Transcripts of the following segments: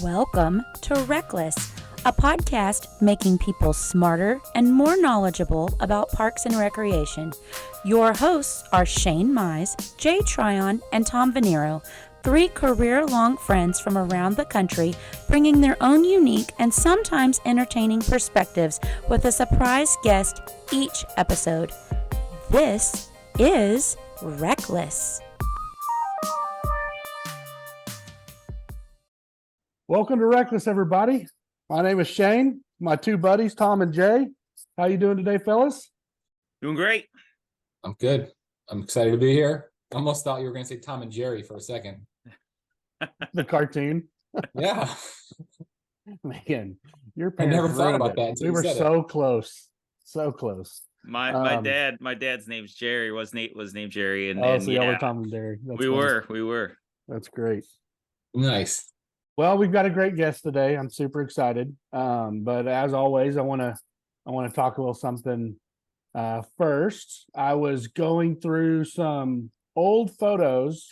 Welcome to RecLess, a podcast making people smarter and more knowledgeable about parks and recreation. Your hosts are Shane Mize, Jay Tryon, and Tom Venniro, three career-long friends from around the country, bringing their own unique and sometimes entertaining perspectives with a surprise guest each episode. This is RecLess. Welcome to RecLess, everybody. My name is Shane. My two buddies, Tom and Jay. How you doing today, fellas? Doing great. I'm good. I'm excited to be here. Almost thought you were going to say Tom and Jerry for a second. The cartoon. Yeah. Man, your I parents never thought ruined about it. that until We you were said so close. So close. My dad's name's Jerry. Was named Jerry, and So y'all were Tom and Jerry. We were. That's great. Nice. Well, we've got a great guest today. I'm super excited. But as always, I want to talk a little something. First, I was going through some old photos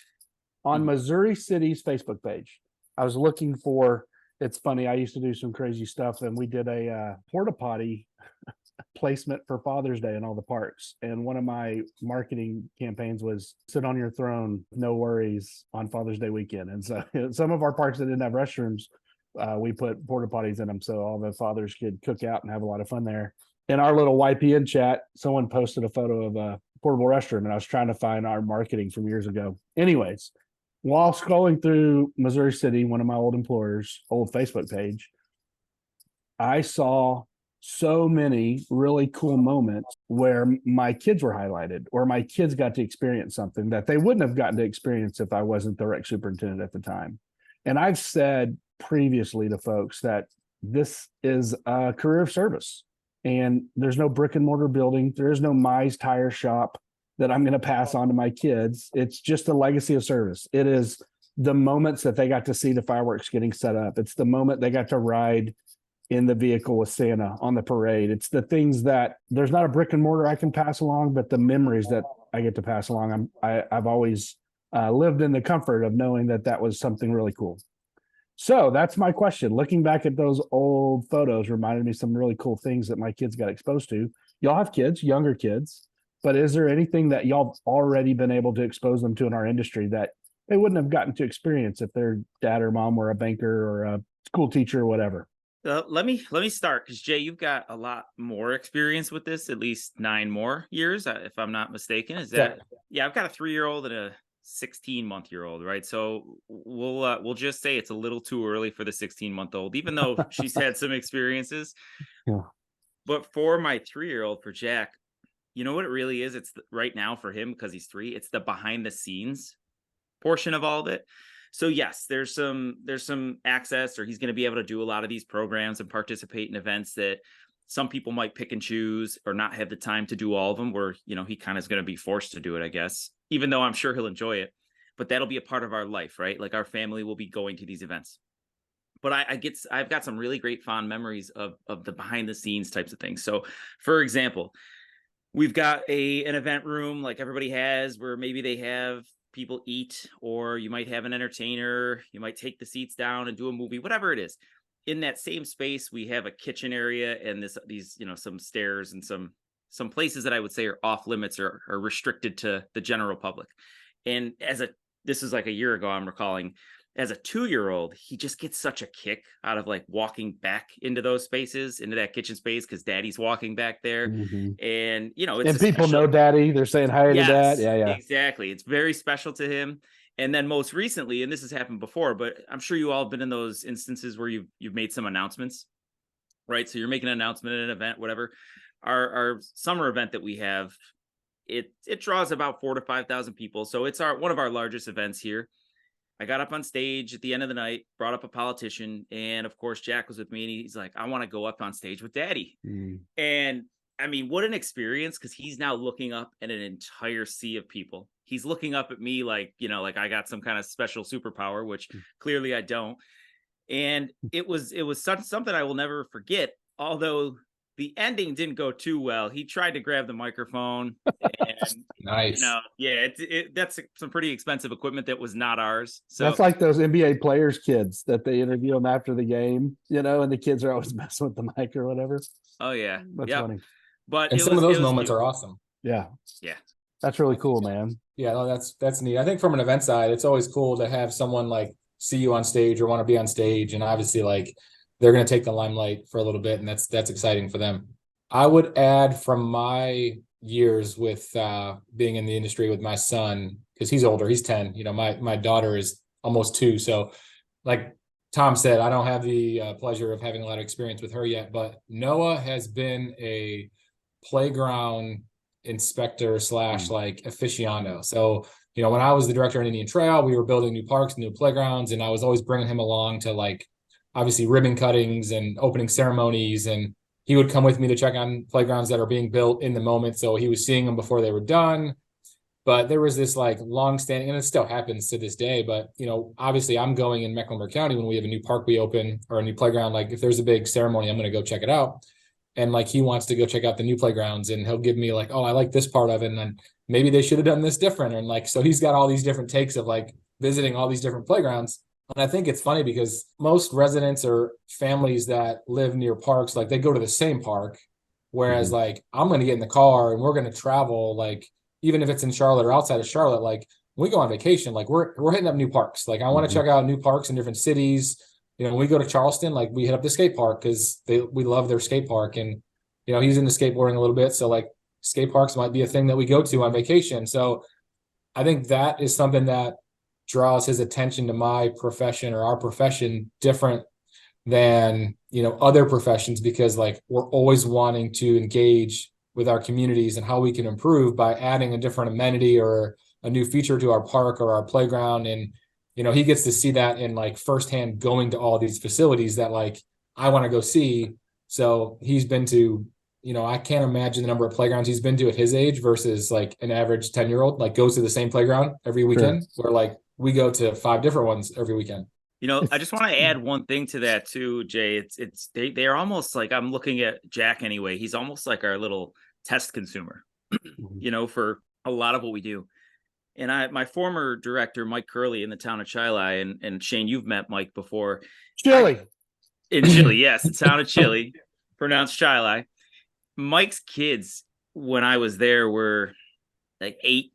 on Missouri City's Facebook page. I was looking for. It's funny. I used to do some crazy stuff, and we did a porta potty placement for Father's Day in all the parks. And one of my marketing campaigns was sit on your throne, no worries on Father's Day weekend. And so some of our parks that didn't have restrooms, we put porta potties in them so all the fathers could cook out and have a lot of fun there. In our little YPN chat, someone posted a photo of a portable restroom, and I was trying to find our marketing from years ago. Anyways, while scrolling through Missouri City, one of my old employers' old Facebook page, I saw so many really cool moments where my kids were highlighted, or my kids got to experience something that they wouldn't have gotten to experience if I wasn't the rec superintendent at the time. And I've said previously to folks that this is a career of service, and there's no brick and mortar building. There is no Mize tire shop that I'm going to pass on to my kids. It's just a legacy of service. It is the moments that they got to see the fireworks getting set up. It's the moment they got to ride in the vehicle with Santa on the parade. It's the things that there's not a brick and mortar I can pass along, but the memories that I get to pass along. I've always lived in the comfort of knowing that that was something really cool. So that's my question. Looking back at those old photos reminded me some really cool things that my kids got exposed to. Y'all have kids, younger kids, but is there anything that y'all already been able to expose them to in our industry that they wouldn't have gotten to experience if their dad or mom were a banker or a school teacher or whatever? Let me start, because Jay, you've got a lot more experience with this, at least 9 more years, if I'm not mistaken. Is that? Yeah, I've got a 3-year-old and a 16-month-year-old, right? So we'll just say it's a little too early for the 16-month-old, even though she's had some experiences. Yeah. But for my 3-year-old, for Jack, you know what it really is? It's right now for him, because he's 3. It's the behind the scenes portion of all of it. So yes, there's some access, or he's going to be able to do a lot of these programs and participate in events that some people might pick and choose or not have the time to do all of them, where, you know, he kind of is going to be forced to do it, I guess, even though I'm sure he'll enjoy it. But that'll be a part of our life, right? Like, our family will be going to these events. But I've got some really great fond memories of the behind the scenes types of things. So for example, we've got an event room like everybody has, where maybe they have people eat, or you might have an entertainer, you might take the seats down and do a movie, whatever it is. In that same space, we have a kitchen area and these, you know, some stairs and some places that I would say are off limits or are restricted to the general public. And this is like a year ago, I'm recalling, as a 2-year-old, he just gets such a kick out of like walking back into those spaces, into that kitchen space, because daddy's walking back there. Mm-hmm. And, you know, and people know daddy. They're saying hi to dad. Yeah. Exactly. It's very special to him. And then most recently, and this has happened before, but I'm sure you all have been in those instances where you've made some announcements, right? So you're making an announcement at an event, whatever. Our summer event that we have, it draws about 4,000 to 5,000 people. So it's one of our largest events here. I got up on stage at the end of the night, brought up a politician, and of course Jack was with me, and he's like, I want to go up on stage with daddy. And I mean, what an experience, because he's now looking up at an entire sea of people. He's looking up at me like, you know, like I got some kind of special superpower, which clearly I don't. And it was something I will never forget. Although the ending didn't go too well. He tried to grab the microphone, and Nice. that's some pretty expensive equipment that was not ours. So That's like those NBA players' kids that they interview them after the game, and the kids are always messing with the mic or whatever. oh yeah, That's yep. funny. But And some of those moments are awesome. Yeah. Yeah. That's really cool, man. Yeah, no, that's neat. I think from an event side, it's always cool to have someone like see you on stage or want to be on stage, and obviously like they're going to take the limelight for a little bit, and that's exciting for them. I would add from my years with being in the industry with my son, because he's older, he's 10. My daughter is almost 2, so like Tom said, I don't have the pleasure of having a lot of experience with her yet, but Noah has been a playground inspector / like aficionado. So when I was the director in Indian Trail, we were building new parks, new playgrounds, and I was always bringing him along to like obviously ribbon cuttings and opening ceremonies, and he would come with me to check on playgrounds that are being built in the moment. So he was seeing them before they were done. But there was this like long-standing, and it still happens to this day, but obviously I'm going in Mecklenburg County when we have a new park we open or a new playground. Like if there's a big ceremony, I'm going to go check it out. And like he wants to go check out the new playgrounds, and he'll give me like, oh, I like this part of it, and then maybe they should have done this different. And like, so he's got all these different takes of like visiting all these different playgrounds. And I think it's funny because most residents or families that live near parks, like they go to the same park. Whereas like I'm going to get in the car and we're going to travel, like even if it's in Charlotte or outside of Charlotte, like when we go on vacation, like we're hitting up new parks. Like I want to check out new parks in different cities. When we go to Charleston, like we hit up the skate park because we love their skate park. And, he's into skateboarding a little bit. So like skate parks might be a thing that we go to on vacation. So I think that is something that draws his attention to my profession or our profession different than, other professions, because like we're always wanting to engage with our communities and how we can improve by adding a different amenity or a new feature to our park or our playground. And he gets to see that in like firsthand going to all these facilities that like I want to go see. So he's been to, I can't imagine the number of playgrounds he's been to at his age versus like an average 10-year-old, like goes to the same playground every weekend, where like we go to 5 different ones every weekend. I just want to add one thing to that too, Jay. They're almost like, I'm looking at Jack anyway. He's almost like our little test consumer, for a lot of what we do. And my former director, Mike Curley, in the town of Chili, and Shane, you've met Mike before. Chili. In Chile, yes, the town of Chili, pronounced Chili. Mike's kids, when I was there, were like 8,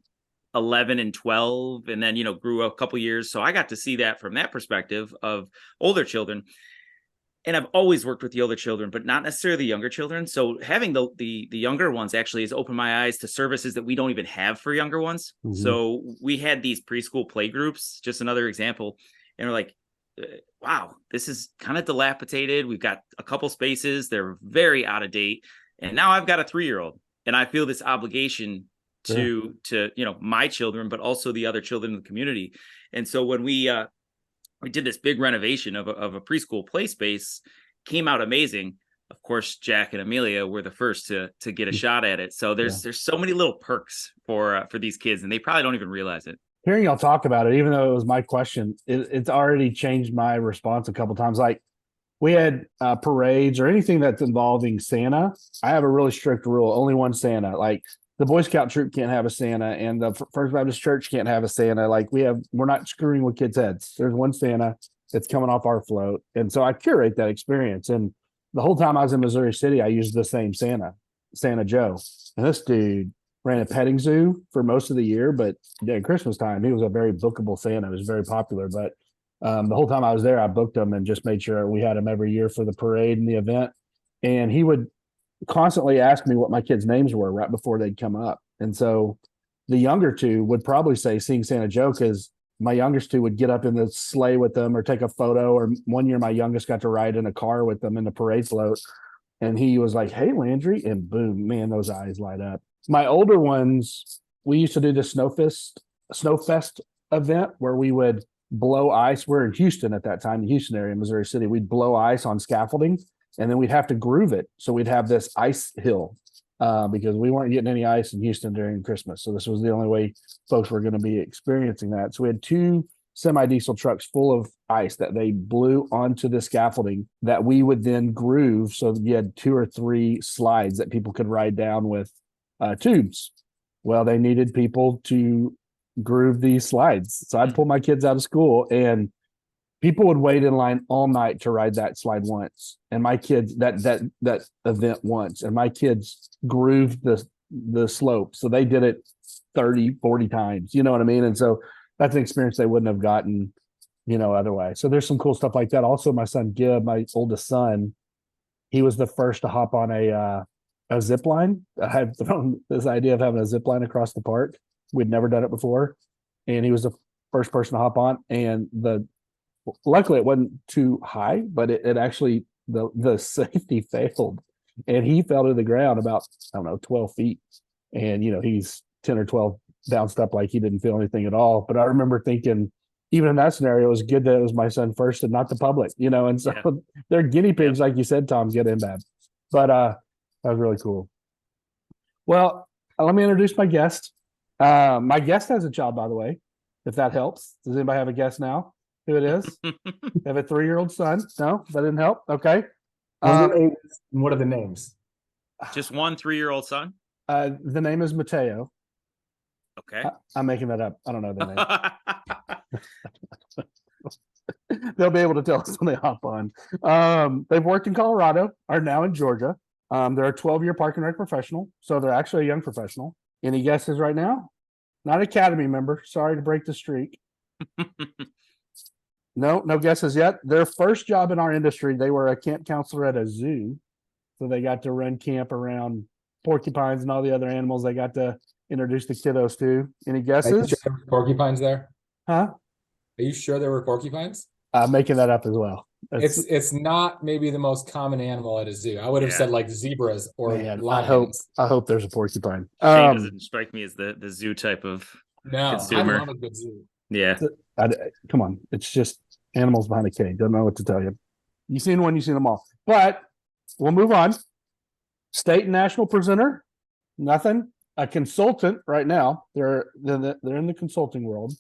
11, and 12, and then, grew a couple years. So I got to see that from that perspective of older children. And I've always worked with the older children, but not necessarily the younger children. So having the younger ones actually has opened my eyes to services that we don't even have for younger ones. So we had these preschool play groups, just another example. And we're like, wow, this is kind of dilapidated. We've got a couple spaces. They're very out of date. And now I've got a 3-year-old, and I feel this obligation to my children, but also the other children in the community. And so when we did this big renovation of a preschool play space, came out amazing. Of course, Jack and Amelia were the first to get a shot at it. So there's so many little perks for these kids, and they probably don't even realize it. Hearing y'all talk about it, even though it was my question, it's already changed my response a couple of times. Like we had parades or anything that's involving Santa. I have a really strict rule: only one Santa. Like the Boy Scout troop can't have a Santa, and the First Baptist Church can't have a Santa. Like we're not screwing with kids' heads. There's one Santa that's coming off our float. And so I curate that experience. And the whole time I was in Missouri City, I used the same Santa Joe. And this dude ran a petting zoo for most of the year, but during Christmas time, he was a very bookable Santa. It was very popular. But the whole time I was there, I booked him and just made sure we had him every year for the parade and the event. And he would constantly ask me what my kids' names were right before they'd come up. And so the younger two would probably say Seeing Santa Joe, because my youngest two would get up in the sleigh with them or take a photo. Or one year my youngest got to ride in a car with them in the parade float. And he was like, "Hey, Landry," and boom, man, those eyes light up. My older ones, we used to do the Snowfest event where we would blow ice. We're in Houston at that time, the Houston area, Missouri City. We'd blow ice on scaffolding, and then we'd have to groove it. So we'd have this ice hill because we weren't getting any ice in Houston during Christmas. So this was the only way folks were going to be experiencing that. So we had 2 semi-diesel trucks full of ice that they blew onto the scaffolding that we would then groove. So you had 2 or 3 slides that people could ride down with tubes. Well, they needed people to groove these slides. So I'd pull my kids out of school and people would wait in line all night to ride that slide once. And my kids, that event once, and my kids grooved the slope. So they did it 30, 40 times, you know what I mean? And so that's an experience they wouldn't have gotten, otherwise. So there's some cool stuff like that. Also, my son Gib, my oldest son, he was the first to hop on a zip line. I've thrown this idea of having a zip line across the park. We'd never done it before. And he was the first person to hop on. And luckily it wasn't too high, but it actually, the safety failed. And he fell to the ground about, 12 feet. And, he's 10 or 12 bounced up like he didn't feel anything at all. But I remember thinking, even in that scenario, it was good that it was my son first and not the public, and so they're guinea pigs, like you said, Tom, get in bad. But that was really cool. Well, let me introduce my guest. My guest has a child, by the way, if that helps. Does anybody have a guess now who it is? They have a 3-year-old son. No, that didn't help. Okay. What are the names? Just one 3-year-old son? The name is Mateo. Okay. I'm making that up. I don't know the name. They'll be able to tell us when they hop on. They've worked in Colorado, are now in Georgia. They're a 12-year park and rec professional, so they're actually a young professional. Any guesses right now? Not Academy member. Sorry to break the streak. No guesses yet. Their first job in our industry, they were a camp counselor at a zoo. So they got to run camp around porcupines and all the other animals they got to introduce the kiddos to. Any guesses? Sure there were porcupines there? Huh? Are you sure there were porcupines? I'm making that up as well. It's not maybe the most common animal at a zoo. I would have said like zebras or lions. I hope there's a porcupine. Shane doesn't strike me as the zoo type of consumer. I love a good zoo. Yeah. Come on. It's just animals behind a cage. Don't know what to tell you. You've seen one, you've seen them all. But we'll move on. State and national presenter, nothing. A consultant right now. They're in the consulting world.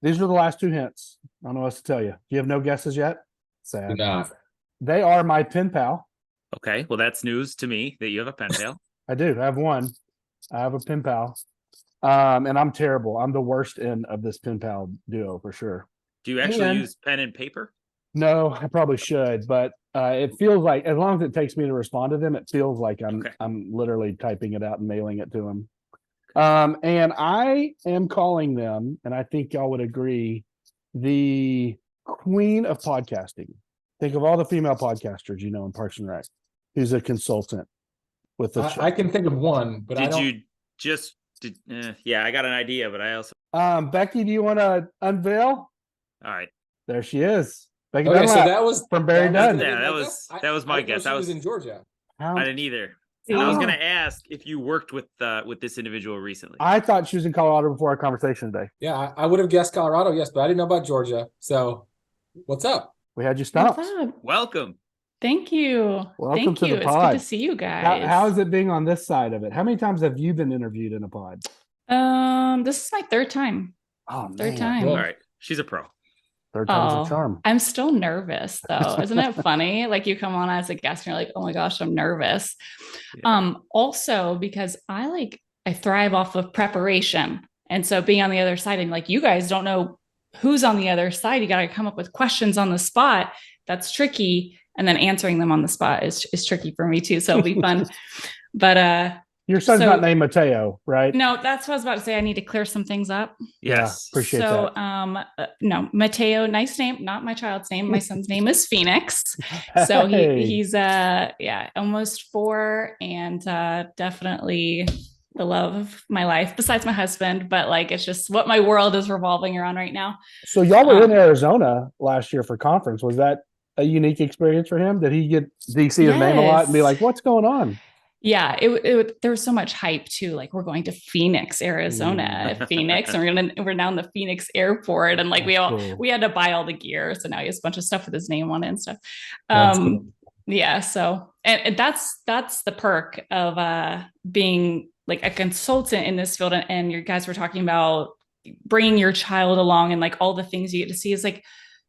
These are the last 2 hints. I don't know what to tell you. Do you have no guesses yet? Sad. No. They are my pen pal. Okay. Well, that's news to me that you have a pen pal. I do. I have one. I have a pen pal. And I'm terrible. I'm the worst end of this pen pal duo for sure. Do you actually use pen and paper? No, I probably should, but it feels like, as long as it takes me to respond to them, it feels like I'm literally typing it out and mailing it to them. And I am calling them, and I think y'all would agree, the queen of podcasting. Think of all the female podcasters in Parks and Rec, who's a consultant with the I can think of one, but I got an idea, but I also Becky, do you want to unveil? All right. There she is. Becky Okay, Dunlap, so that was from BerryDunn. That was my guess. I was in Georgia. I didn't either. And I was going to ask if you worked with this individual recently. I thought she was in Colorado before our conversation today. Yeah, I would have guessed Colorado, yes, but I didn't know about Georgia. So, what's up? We had you stumped. Welcome. Thank you. Welcome to the pod. It's good to see you guys. How is it being on this side of it? How many times have you been interviewed in a pod? This is my 3rd time. Oh, man. 3rd time. All right. She's a pro. 3rd time's a charm. I'm still nervous though. Isn't it funny? Like you come on as a guest and you're like, oh my gosh, I'm nervous. Yeah. Also because I thrive off of preparation. And so being on the other side and like, you guys don't know who's on the other side. You got to come up with questions on the spot. That's tricky. And then answering them on the spot is tricky for me too. So it'll be fun. But, your son's not named Mateo, right? No, that's what I was about to say. I need to clear some things up. Yes. Yeah, appreciate that. No, Mateo, nice name, not my child's name. My son's name is Phoenix. So he's almost 4 and definitely the love of my life besides my husband, but it's just what my world is revolving around right now. So y'all were in Arizona last year for conference. Was that a unique experience for him? Did he see his name a lot and be like, what's going on? Yeah, there was so much hype too. Like we're going to Phoenix, Arizona, Phoenix, and we're down the Phoenix airport, and we had to buy all the gear. So now he has a bunch of stuff with his name on it and stuff. Cool. Yeah. So and that's the perk of being like a consultant in this field. And you guys were talking about bringing your child along and like all the things you get to see is like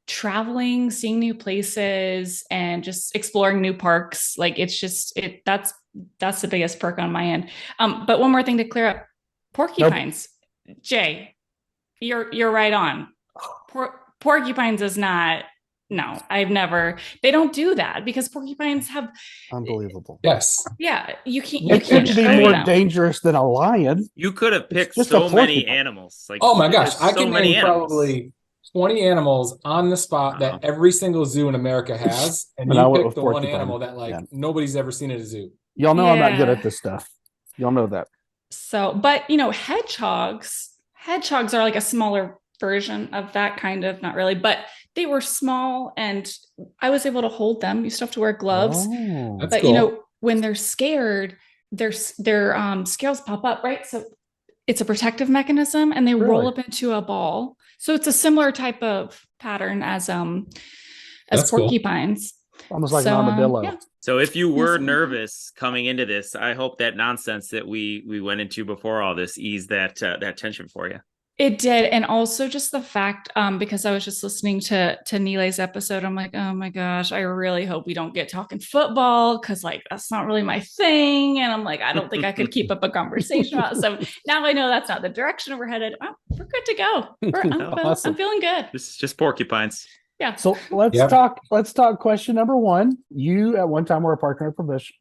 traveling, seeing new places and just exploring new parks. Like it's just that's the biggest perk on my end. But one more thing to clear up, porcupines. Nope. Jay, you're right on. Porcupines is not. No, they don't do that because porcupines have unbelievable. Yes. Yeah. You can't it couldn't be more dangerous than a lion. You could have picked so many animals. Like, oh my gosh, I can name probably 20 animals on the spot that every single zoo in America has. And you picked the one animal that nobody's ever seen at a zoo. Y'all know I'm not good at this stuff. Y'all know that. So, but hedgehogs are like a smaller version of that, kind of, not really, but they were small and I was able to hold them. You still have to wear gloves, but cool. When they're scared, their scales pop up, right? So it's a protective mechanism and they roll up into a ball. So it's a similar type of pattern as porcupines. Cool. Almost like an armadillo. Yeah. So if you were nervous coming into this, I hope that nonsense that we went into before all this eased that tension for you. It did. And also just the fact, because I was just listening to Nilay's episode, I'm like, oh my gosh, I really hope we don't get talking football because like that's not really my thing. And I'm like, I don't think I could keep up a conversation about it. So now I know that's not the direction we're headed. Oh, we're good to go. I'm feeling good. This is just porcupines. Yeah. So let's talk question number one. You at one time were a partner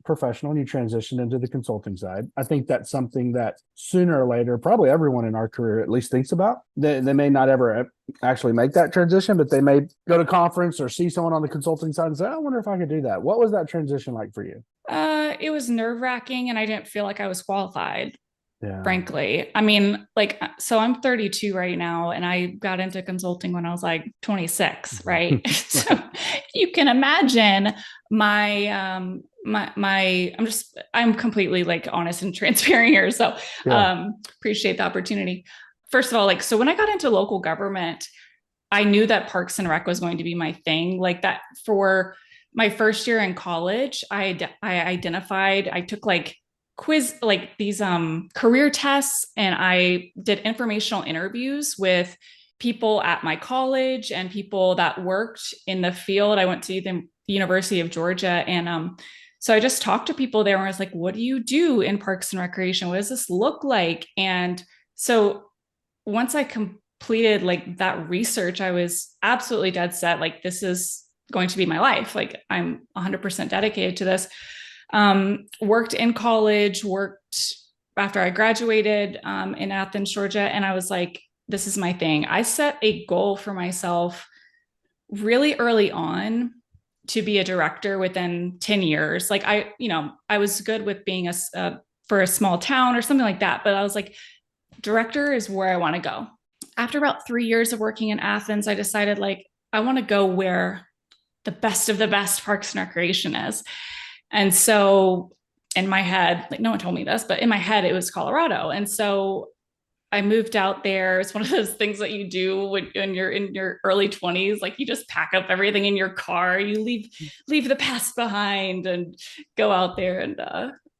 professional and you transitioned into the consulting side. I think that's something that sooner or later, probably everyone in our career at least thinks about. They may not ever actually make that transition, but they may go to conference or see someone on the consulting side and say, I wonder if I could do that. What was that transition like for you? It was nerve-wracking and I didn't feel like I was qualified. Yeah. Frankly, I mean, like, so I'm 32 right now and I got into consulting when I was like 26, right? So you can imagine I'm completely like honest and transparent here. So appreciate the opportunity. First of all, like, so when I got into local government, I knew that Parks and Rec was going to be my thing. Like that for my first year in college, I took like these career tests and I did informational interviews with people at my college and people that worked in the field. I went to the University of Georgia and so I just talked to people there and I was like, what do you do in Parks and Recreation? What does this look like? And so once I completed like that research, I was absolutely dead set, like this is going to be my life. Like I'm 100% dedicated to this. Worked in college, worked after I graduated in Athens, Georgia. And I was like, this is my thing. I set a goal for myself really early on to be a director within 10 years. Like I was good with being for a small town or something like that. But I was like, director is where I want to go. After about 3 years of working in Athens, I decided like, I want to go where the best of the best Parks and Recreation is. And so in my head, like no one told me this, but in my head, it was Colorado. And so I moved out there. It's one of those things that you do when you're in your early 20s, like you just pack up everything in your car, you leave the past behind and go out there. And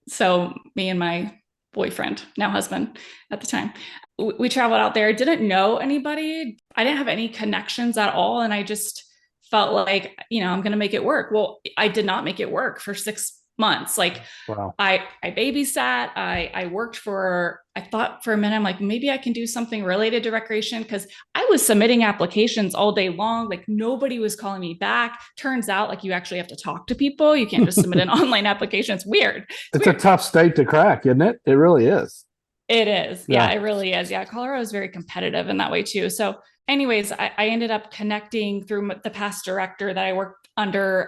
so me and my boyfriend, now husband at the time, we traveled out there, didn't know anybody. I didn't have any connections at all. And I just felt like, I'm going to make it work. Well, I did not make it work for 6 months. Like wow. I babysat, I worked I thought for a minute, I'm like, maybe I can do something related to recreation. Cause I was submitting applications all day long. Like nobody was calling me back. Turns out like you actually have to talk to people. You can't just submit an online application. It's weird. It's weird. A tough state to crack, isn't it? It really is. It is. Yeah, it really is. Yeah. Colorado is very competitive in that way too. So anyways, I ended up connecting through the past director that I worked under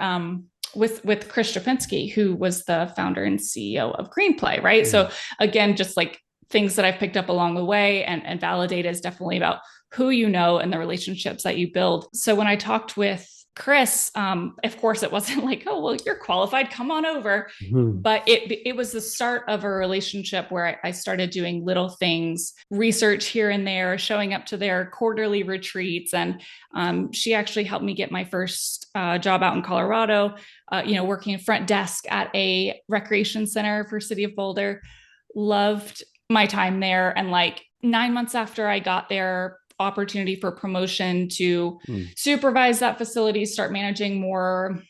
with Chris Strapinski, who was the founder and CEO of Greenplay, right? Mm-hmm. So again, just like things that I've picked up along the way and validate is definitely about who you know and the relationships that you build. So when I talked with Chris, of course, it wasn't like, oh, well, you're qualified, come on over. Mm-hmm. But it was the start of a relationship where I started doing little things, research here and there, showing up to their quarterly retreats. And she actually helped me get my first job out in Colorado, working in front desk at a recreation center for City of Boulder. Loved my time there. And like 9 months after I got there, opportunity for promotion to supervise that facility, start managing more,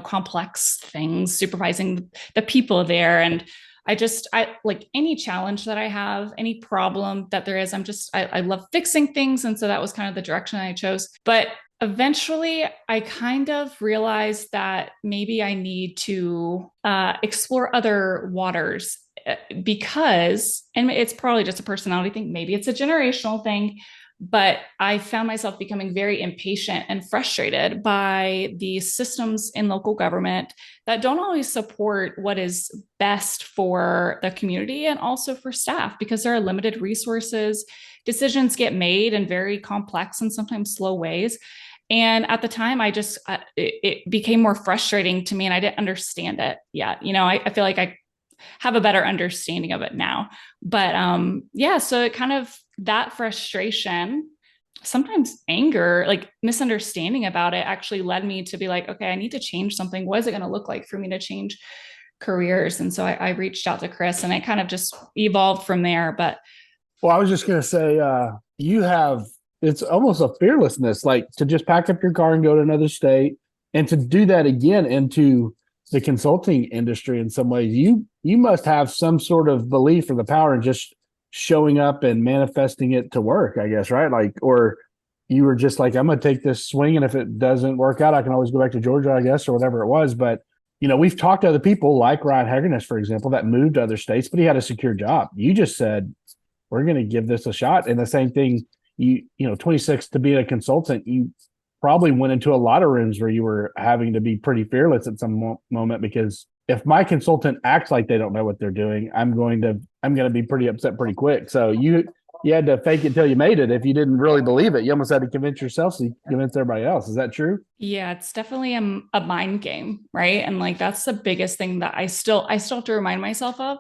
complex things, supervising the people there. And I like any challenge that I have, any problem that there is, I love fixing things. And so that was kind of the direction I chose. But eventually I kind of realized that maybe I need to explore other waters because, and it's probably just a personality thing, maybe it's a generational thing, but I found myself becoming very impatient and frustrated by the systems in local government that don't always support what is best for the community and also for staff, because there are limited resources. Decisions get made in very complex and sometimes slow ways. And at the time, it became more frustrating to me and I didn't understand it yet. I feel like I have a better understanding of it now. But so it kind of, that frustration, sometimes anger, like misunderstanding about it actually led me to be like, okay, I need to change something. What is it going to look like for me to change careers? And so I reached out to Chris and it kind of just evolved from there. But well, I was just going to say, it's almost a fearlessness, like to just pack up your car and go to another state and to do that again into the consulting industry in some ways. You must have some sort of belief or the power in just showing up and manifesting it to work, I guess, right? Like, or you were just like, I'm going to take this swing, and if it doesn't work out, I can always go back to Georgia, I guess, or whatever it was. But, we've talked to other people like Ryan Hagerness, for example, that moved to other states, but he had a secure job. You just said, we're going to give this a shot. And the same thing, 26 to be a consultant, you probably went into a lot of rooms where you were having to be pretty fearless at some moment, because if my consultant acts like they don't know what they're doing, I'm going to be pretty upset pretty quick. So you had to fake it till you made it. If you didn't really believe it, you almost had to convince yourself so you convince everybody else. Is that true? Yeah, it's definitely a mind game, right? And like that's the biggest thing that I still have to remind myself of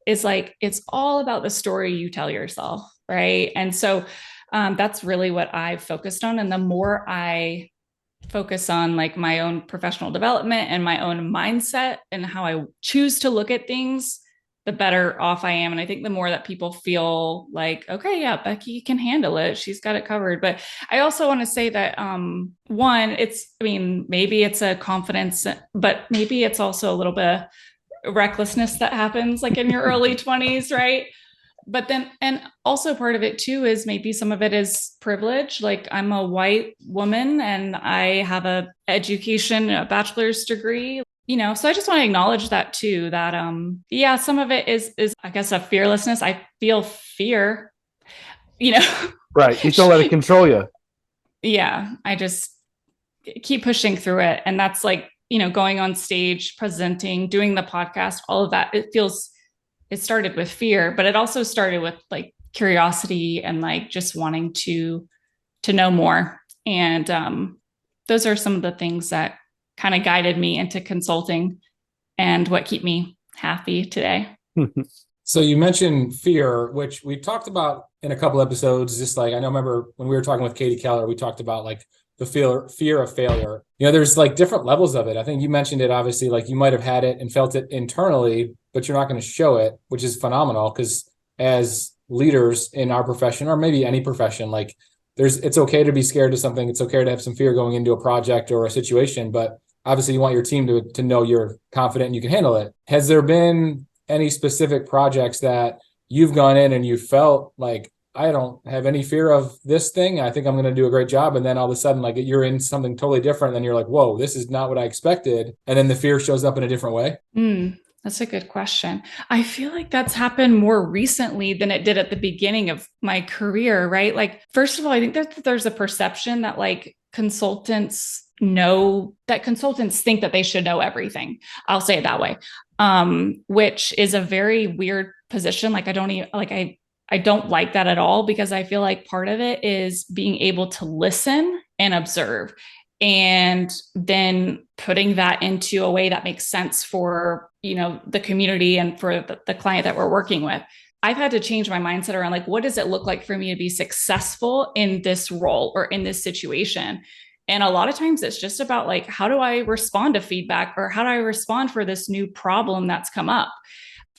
is like it's all about the story you tell yourself, right? And so that's really what I've focused on. And the more I focus on like my own professional development and my own mindset and how I choose to look at things, the better off I am. And I think the more that people feel like, okay, yeah, Becky can handle it, she's got it covered. But I also want to say that maybe it's a confidence, but maybe it's also a little bit of recklessness that happens like in your early 20s, right? But then, and also part of it too is maybe some of it is privilege. Like I'm a white woman and I have a bachelor's degree, so I just want to acknowledge that too, that, some of it is, I guess, a fearlessness. I feel fear, Right. You don't let it control you. Yeah. I just keep pushing through it. And that's like, going on stage, presenting, doing the podcast, all of that. It started with fear, but it also started with like curiosity and like just wanting to know more. And those are some of the things that kind of guided me into consulting and what keep me happy today. So you mentioned fear, which we talked about in a couple episodes. Just like I remember when we were talking with Katie Keller, we talked about like the fear of failure. There's like different levels of it. I think you mentioned it, obviously, like you might have had it and felt it internally, but you're not going to show it, which is phenomenal because as leaders in our profession, or maybe any profession, like it's okay to be scared of something. It's okay to have some fear going into a project or a situation, but obviously you want your team to know you're confident and you can handle it. Has there been any specific projects that you've gone in and you felt like, I don't have any fear of this thing, I think I'm going to do a great job. And then all of a sudden, like you're in something totally different. And you're like, whoa, this is not what I expected. And then the fear shows up in a different way. That's a good question. I feel like that's happened more recently than it did at the beginning of my career, right? Like, first of all, I think that there's a perception that like consultants think that they should know everything. I'll say it that way. Which is a very weird position. Like I don't like that at all, because I feel like part of it is being able to listen and observe and then putting that into a way that makes sense for, the community and for the client that we're working with. I've had to change my mindset around like, what does it look like for me to be successful in this role or in this situation? And a lot of times it's just about like, how do I respond to feedback, or how do I respond for this new problem that's come up?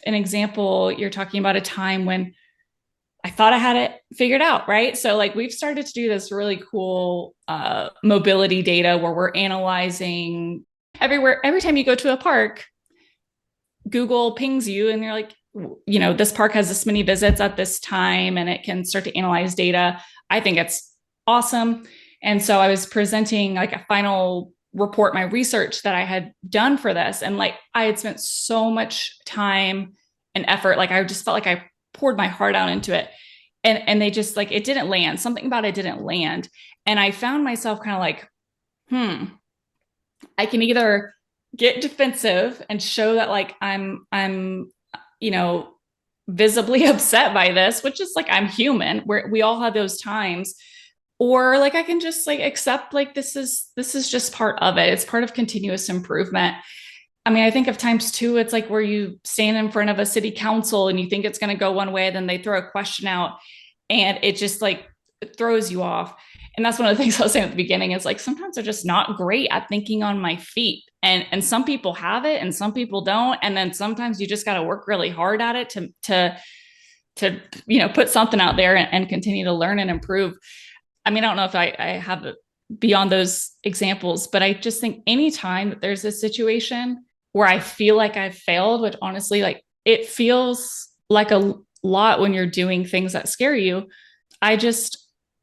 An example, you're talking about a time when I thought I had it figured out, right? So like we've started to do this really cool mobility data where we're analyzing everywhere. Every time you go to a park, Google pings you and you're like, this park has this many visits at this time, and it can start to analyze data. I think it's awesome. And so I was presenting like a final report, my research that I had done for this. And like, I had spent so much time and effort. Like, I just felt like I poured my heart out into it. And they just like, it didn't land. Something about it didn't land. And I found myself kind of like, I can either get defensive and show that like I'm visibly upset by this, which is like, I'm human, where we all have those times, or like I can just like accept like this is just part of it. It's part of continuous improvement. I mean, I think of times too, it's like where you stand in front of a city council and you think it's going to go one way, then they throw a question out and it just like throws you off. And that's one of the things I was saying at the beginning, is like, sometimes I'm just not great at thinking on my feet. And some people have it and some people don't. And then sometimes you just got to work really hard at it to put something out there and continue to learn and improve. I mean, I don't know if I have it beyond those examples, but I just think anytime that there's a situation where I feel like I've failed, which honestly, like it feels like a lot when you're doing things that scare you, I just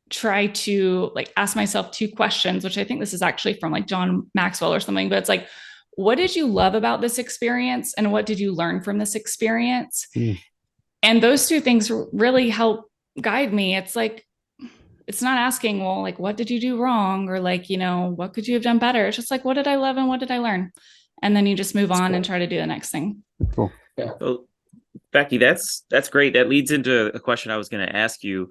try to like ask myself two questions, which I think this is actually from like John Maxwell or something, but it's like, what did you love about this experience? And what did you learn from this experience? And those two things really help guide me. It's like, it's not asking, well, like, what did you do wrong? Or like, what could you have done better? It's just like, what did I love and what did I learn? And then you just move on and try to do the next thing. Cool. Yeah. So, Becky, that's great. That leads into a question I was going to ask you,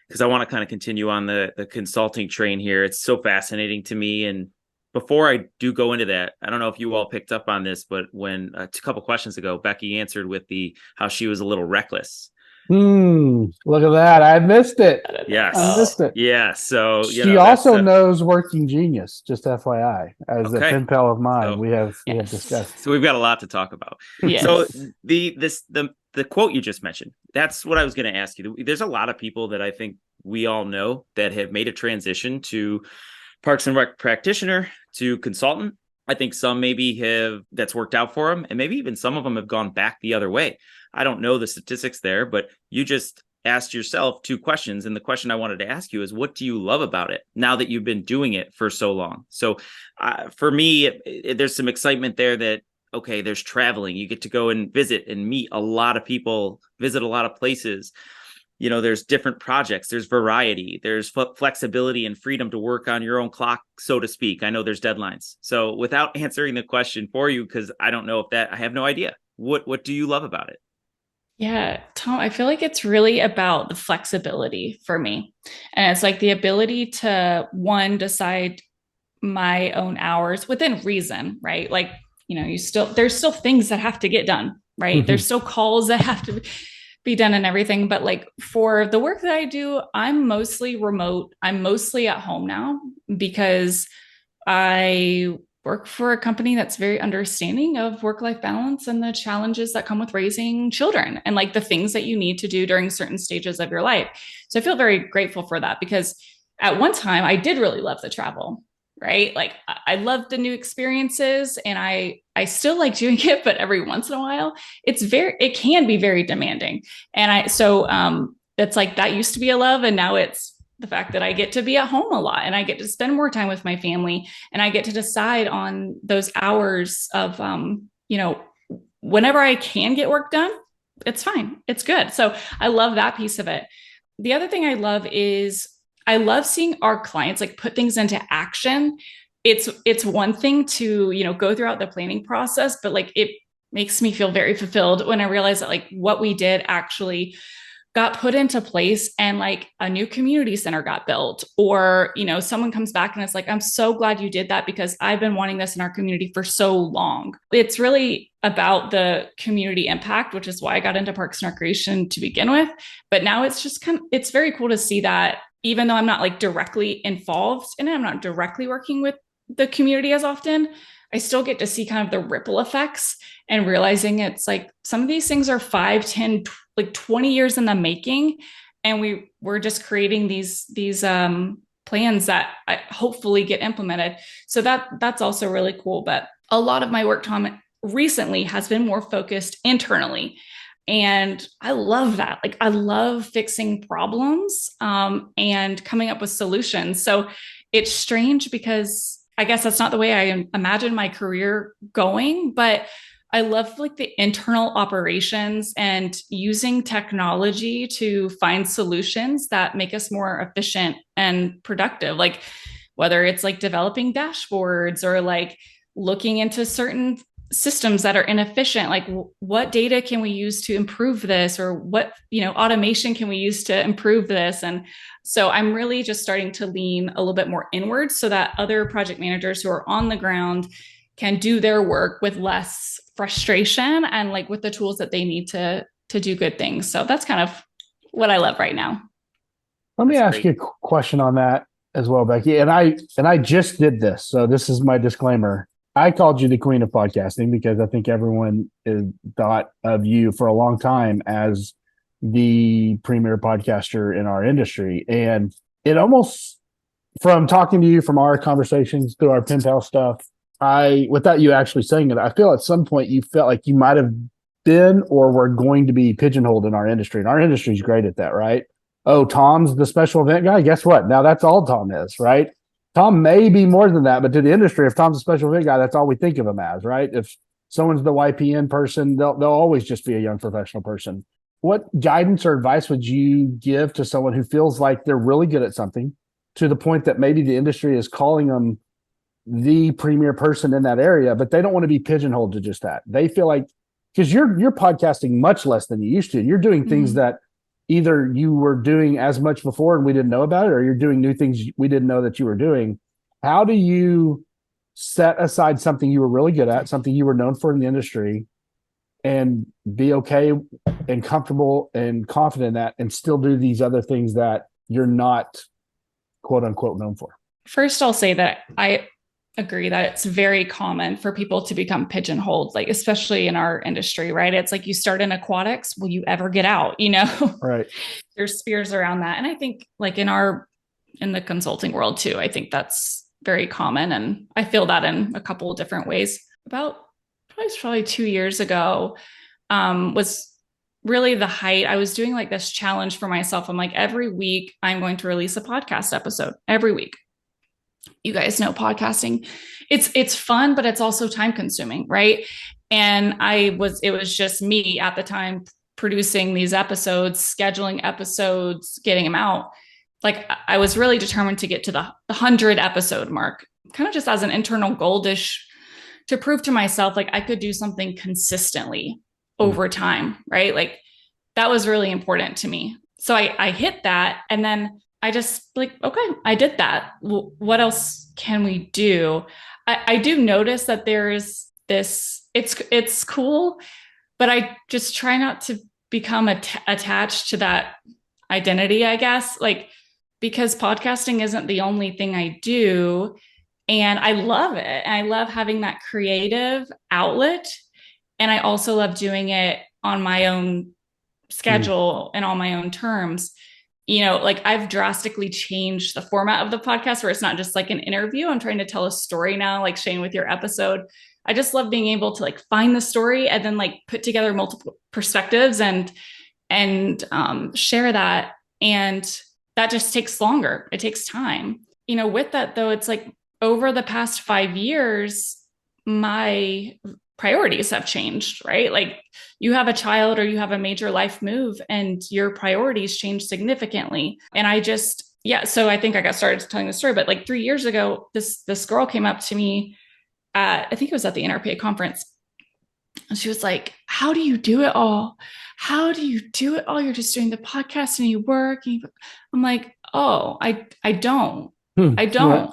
because I want to kind of continue on the consulting train here. It's so fascinating to me. And before I do go into that, I don't know if you all picked up on this, but when a couple questions ago, Becky answered with how she was a little reckless. Look at that. I missed it. Yes. I missed it. Yeah. So she also knows Working Genius, just FYI, as a pen pal of mine. So, we have discussed. So we've got a lot to talk about. Yes. So the quote you just mentioned, that's what I was going to ask you. There's a lot of people that I think we all know that have made a transition to Parks and Rec practitioner to consultant. I think some maybe that's worked out for them, and maybe even some of them have gone back the other way. I don't know the statistics there, but you just asked yourself two questions. And the question I wanted to ask you is, what do you love about it now that you've been doing it for so long? So for me, there's some excitement there that, okay, there's traveling. You get to go and visit and meet a lot of people, visit a lot of places. There's different projects, there's variety, there's flexibility and freedom to work on your own clock, so to speak. I know there's deadlines. So without answering the question for you, because I don't know I have no idea. What do you love about it? Yeah, Tom, I feel like it's really about the flexibility for me. And it's like the ability to, one, decide my own hours within reason, right? Like, there's still things that have to get done, right? Mm-hmm. There's still calls that have to be done and everything. But like for the work that I do, I'm mostly remote. I'm mostly at home now because I work for a company that's very understanding of work-life balance and the challenges that come with raising children and like the things that you need to do during certain stages of your life. So I feel very grateful for that, because at one time I did really love the travel, right? Like I love the new experiences and I still like doing it, but every once in a while it can be very demanding. And it's like, that used to be a love. And now it's the fact that I get to be at home a lot and I get to spend more time with my family and I get to decide on those hours of, whenever I can get work done, it's fine. It's good. So I love that piece of it. The other thing I love is I love seeing our clients like put things into action. It's one thing to, go throughout the planning process, but like it makes me feel very fulfilled when I realize that like what we did actually got put into place and like a new community center got built, or, someone comes back and it's like, I'm so glad you did that because I've been wanting this in our community for so long. It's really about the community impact, which is why I got into Parks and Recreation to begin with. But now it's just it's very cool to see that even though I'm not like directly involved in it, I'm not directly working with the community as often, I still get to see kind of the ripple effects and realizing it's like some of these things are 5, 10, like 20 years in the making. And we're just creating these plans that hopefully get implemented. So that's also really cool. But a lot of my work, Tom, recently has been more focused internally. And I love that. Like, I love fixing problems and coming up with solutions. So it's strange because I guess that's not the way I imagine my career going, but I love like the internal operations and using technology to find solutions that make us more efficient and productive. Like whether it's like developing dashboards or like looking into certain systems that are inefficient, like what data can we use to improve this, or what, automation can we use to improve this? And so I'm really just starting to lean a little bit more inward so that other project managers who are on the ground can do their work with less frustration and like with the tools that they need to do good things. So that's kind of what I love right now. Let me ask you a question on that as well, Becky. And I just did this. So this is my disclaimer. I called you the queen of podcasting because I think everyone thought of you for a long time as the premier podcaster in our industry. And it almost, from talking to you, from our conversations through our pen pal stuff, without you actually saying it, I feel at some point you felt like you might have been or were going to be pigeonholed in our industry. And our industry is great at that, right? Oh, Tom's the special event guy. Guess what? Now that's all Tom is, right? Tom may be more than that, but to the industry, if Tom's a special event guy, that's all we think of him as, right? If someone's the YPN person, they'll always just be a young professional person. What guidance or advice would you give to someone who feels like they're really good at something to the point that maybe the industry is calling them the premier person in that area, but they don't want to be pigeonholed to just that? They feel like, because you're podcasting much less than you used to. You're doing things that either you were doing as much before and we didn't know about it, or you're doing new things we didn't know that you were doing. How do you set aside something you were really good at, something you were known for in the industry, and be okay and comfortable and confident in that, and still do these other things that you're not quote unquote known for? First, I'll say that I agree that it's very common for people to become pigeonholed, like especially in our industry, right? It's like you start in aquatics, will you ever get out? Right. There's spheres around that. And I think like in the consulting world too, I think that's very common. And I feel that in a couple of different ways. About probably 2 years ago, was really the height. I was doing like this challenge for myself. I'm like, every week I'm going to release a podcast episode every week. You guys know podcasting. It's fun, but it's also time consuming, right? And it was just me at the time producing these episodes, scheduling episodes, getting them out. Like I was really determined to get to the 100 episode mark, kind of just as an internal goal to prove to myself, like I could do something consistently over time, right? Like that was really important to me. So I hit that, and then I just like, okay, I did that. What else can we do? I do notice that there is this, it's cool, but I just try not to become attached to that identity, I guess, like, because podcasting isn't the only thing I do. And I love it. And I love having that creative outlet. And I also love doing it on my own schedule and on my own terms. Like I've drastically changed the format of the podcast where it's not just like an interview. I'm trying to tell a story now, like Shane with your episode. I just love being able to like find the story and then like put together multiple perspectives and share that. And that just takes longer. It takes time. With that though, it's like over the past 5 years, my priorities have changed, right? Like you have a child or you have a major life move and your priorities change significantly. And so I think I got started telling the story, but like 3 years ago, this girl came up to me I think it was at the NRPA conference. And she was like, how do you do it all? How do you do it all? You're just doing the podcast and you work. I'm like, oh, I don't. I don't. Yeah.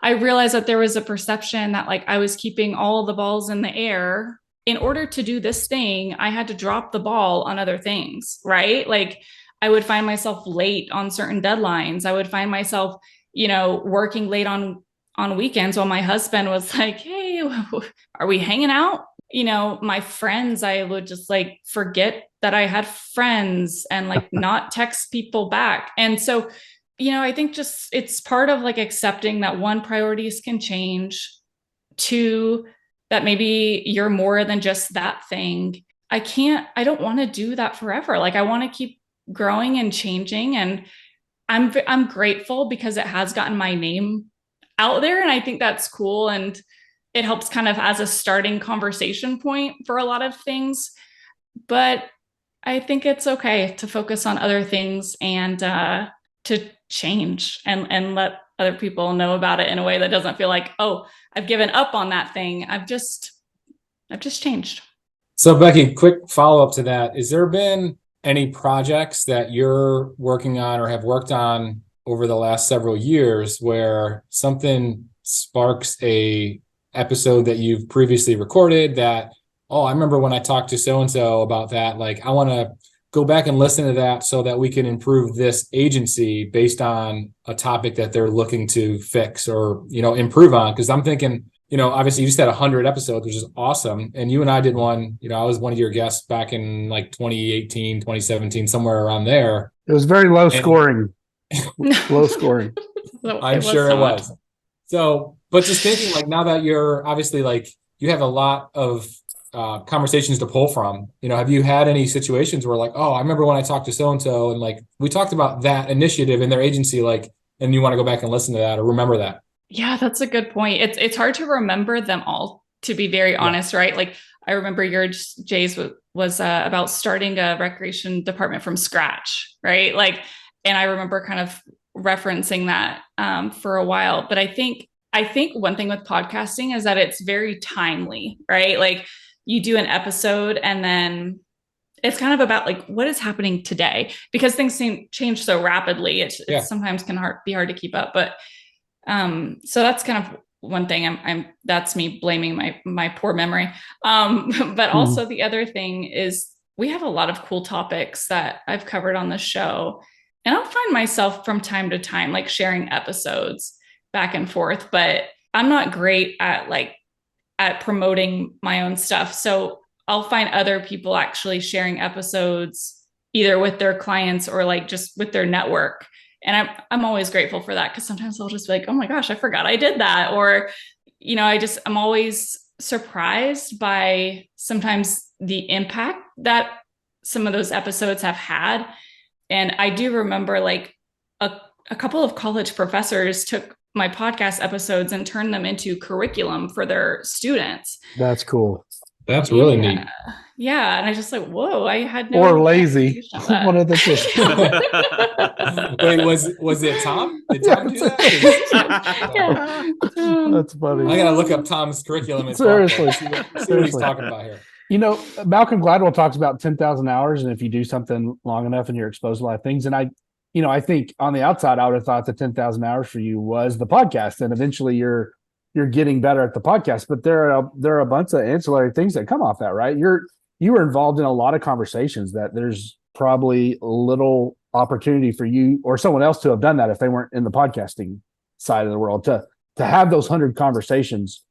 I realized that there was a perception that like I was keeping all the balls in the air. In order to do this thing, I had to drop the ball on other things, right? Like I would find myself late on certain deadlines. I would find myself, working late on weekends while my husband was like, hey, are we hanging out? My friends, I would just like forget that I had friends and like not text people back. And so, I think just it's part of like accepting that one, priorities can change. Two, that maybe you're more than just that thing. I don't want to do that forever. Like I want to keep growing and changing. And I'm grateful because it has gotten my name out there. And I think that's cool. And it helps kind of as a starting conversation point for a lot of things. But I think it's okay to focus on other things and to change and let other people know about it in a way that doesn't feel like, oh, I've given up on that thing. I've just changed. So Becky, quick follow-up to that. Has there been any projects that you're working on or have worked on over the last several years where something sparks a episode that you've previously recorded that, oh, I remember when I talked to so-and-so about that, like I want to go back and listen to that so that we can improve this agency based on a topic that they're looking to fix or, improve on? Because I'm thinking, obviously you just had 100 episodes, which is awesome. And you and I did one, I was one of your guests back in like 2018, 2017, somewhere around there. It was very low scoring. Low scoring. I'm sure it was. So, but just thinking like now that you're obviously like, you have a lot of conversations to pull from, have you had any situations where like, oh, I remember when I talked to so-and-so and like, we talked about that initiative in their agency, like, and you want to go back and listen to that or remember that? Yeah, that's a good point. It's hard to remember them all, to be very honest, right? Like I remember Jay's was about starting a recreation department from scratch, right? Like, and I remember kind of referencing that for a while. But I think one thing with podcasting is that it's very timely, right? Like you do an episode and then it's kind of about like what is happening today because things change so rapidly. It sometimes can be hard to keep up, but so that's kind of one thing. That's me blaming my poor memory. But also the other thing is we have a lot of cool topics that I've covered on the show, and I'll find myself from time to time like sharing episodes back and forth. But I'm not great at promoting my own stuff, so I'll find other people actually sharing episodes either with their clients or like just with their network. And I'm always grateful for that because sometimes I'll just be like, oh my gosh, I forgot I did that. Or, I'm always surprised by sometimes the impact that some of those episodes have had. And I do remember like a couple of college professors took my podcast episodes and turned them into curriculum for their students. That's cool. That's really neat. Yeah. And I just like, whoa, I had no or lazy. One of the two. Wait, was it Tom? Did Tom do that? Yeah. That's funny. I gotta look up Tom's curriculum. Seriously. See what he's talking about here. Malcolm Gladwell talks about 10,000 hours, and if you do something long enough and you're exposed to a lot of things, and I think on the outside, I would have thought the 10,000 hours for you was the podcast, and eventually you're getting better at the podcast. But there are a bunch of ancillary things that come off that, right? You were involved in a lot of conversations that there's probably little opportunity for you or someone else to have done that if they weren't in the podcasting side of the world to have those 100 conversations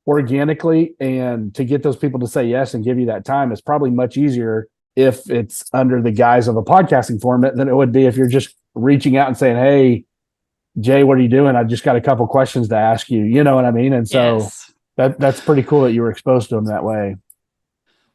organically and to get those people to say yes and give you that time is probably much easier if it's under the guise of a podcasting format than it would be if you're just reaching out and saying, hey, Jay, what are you doing? I just got a couple questions to ask you. You know what I mean? And so that's pretty cool that you were exposed to them that way.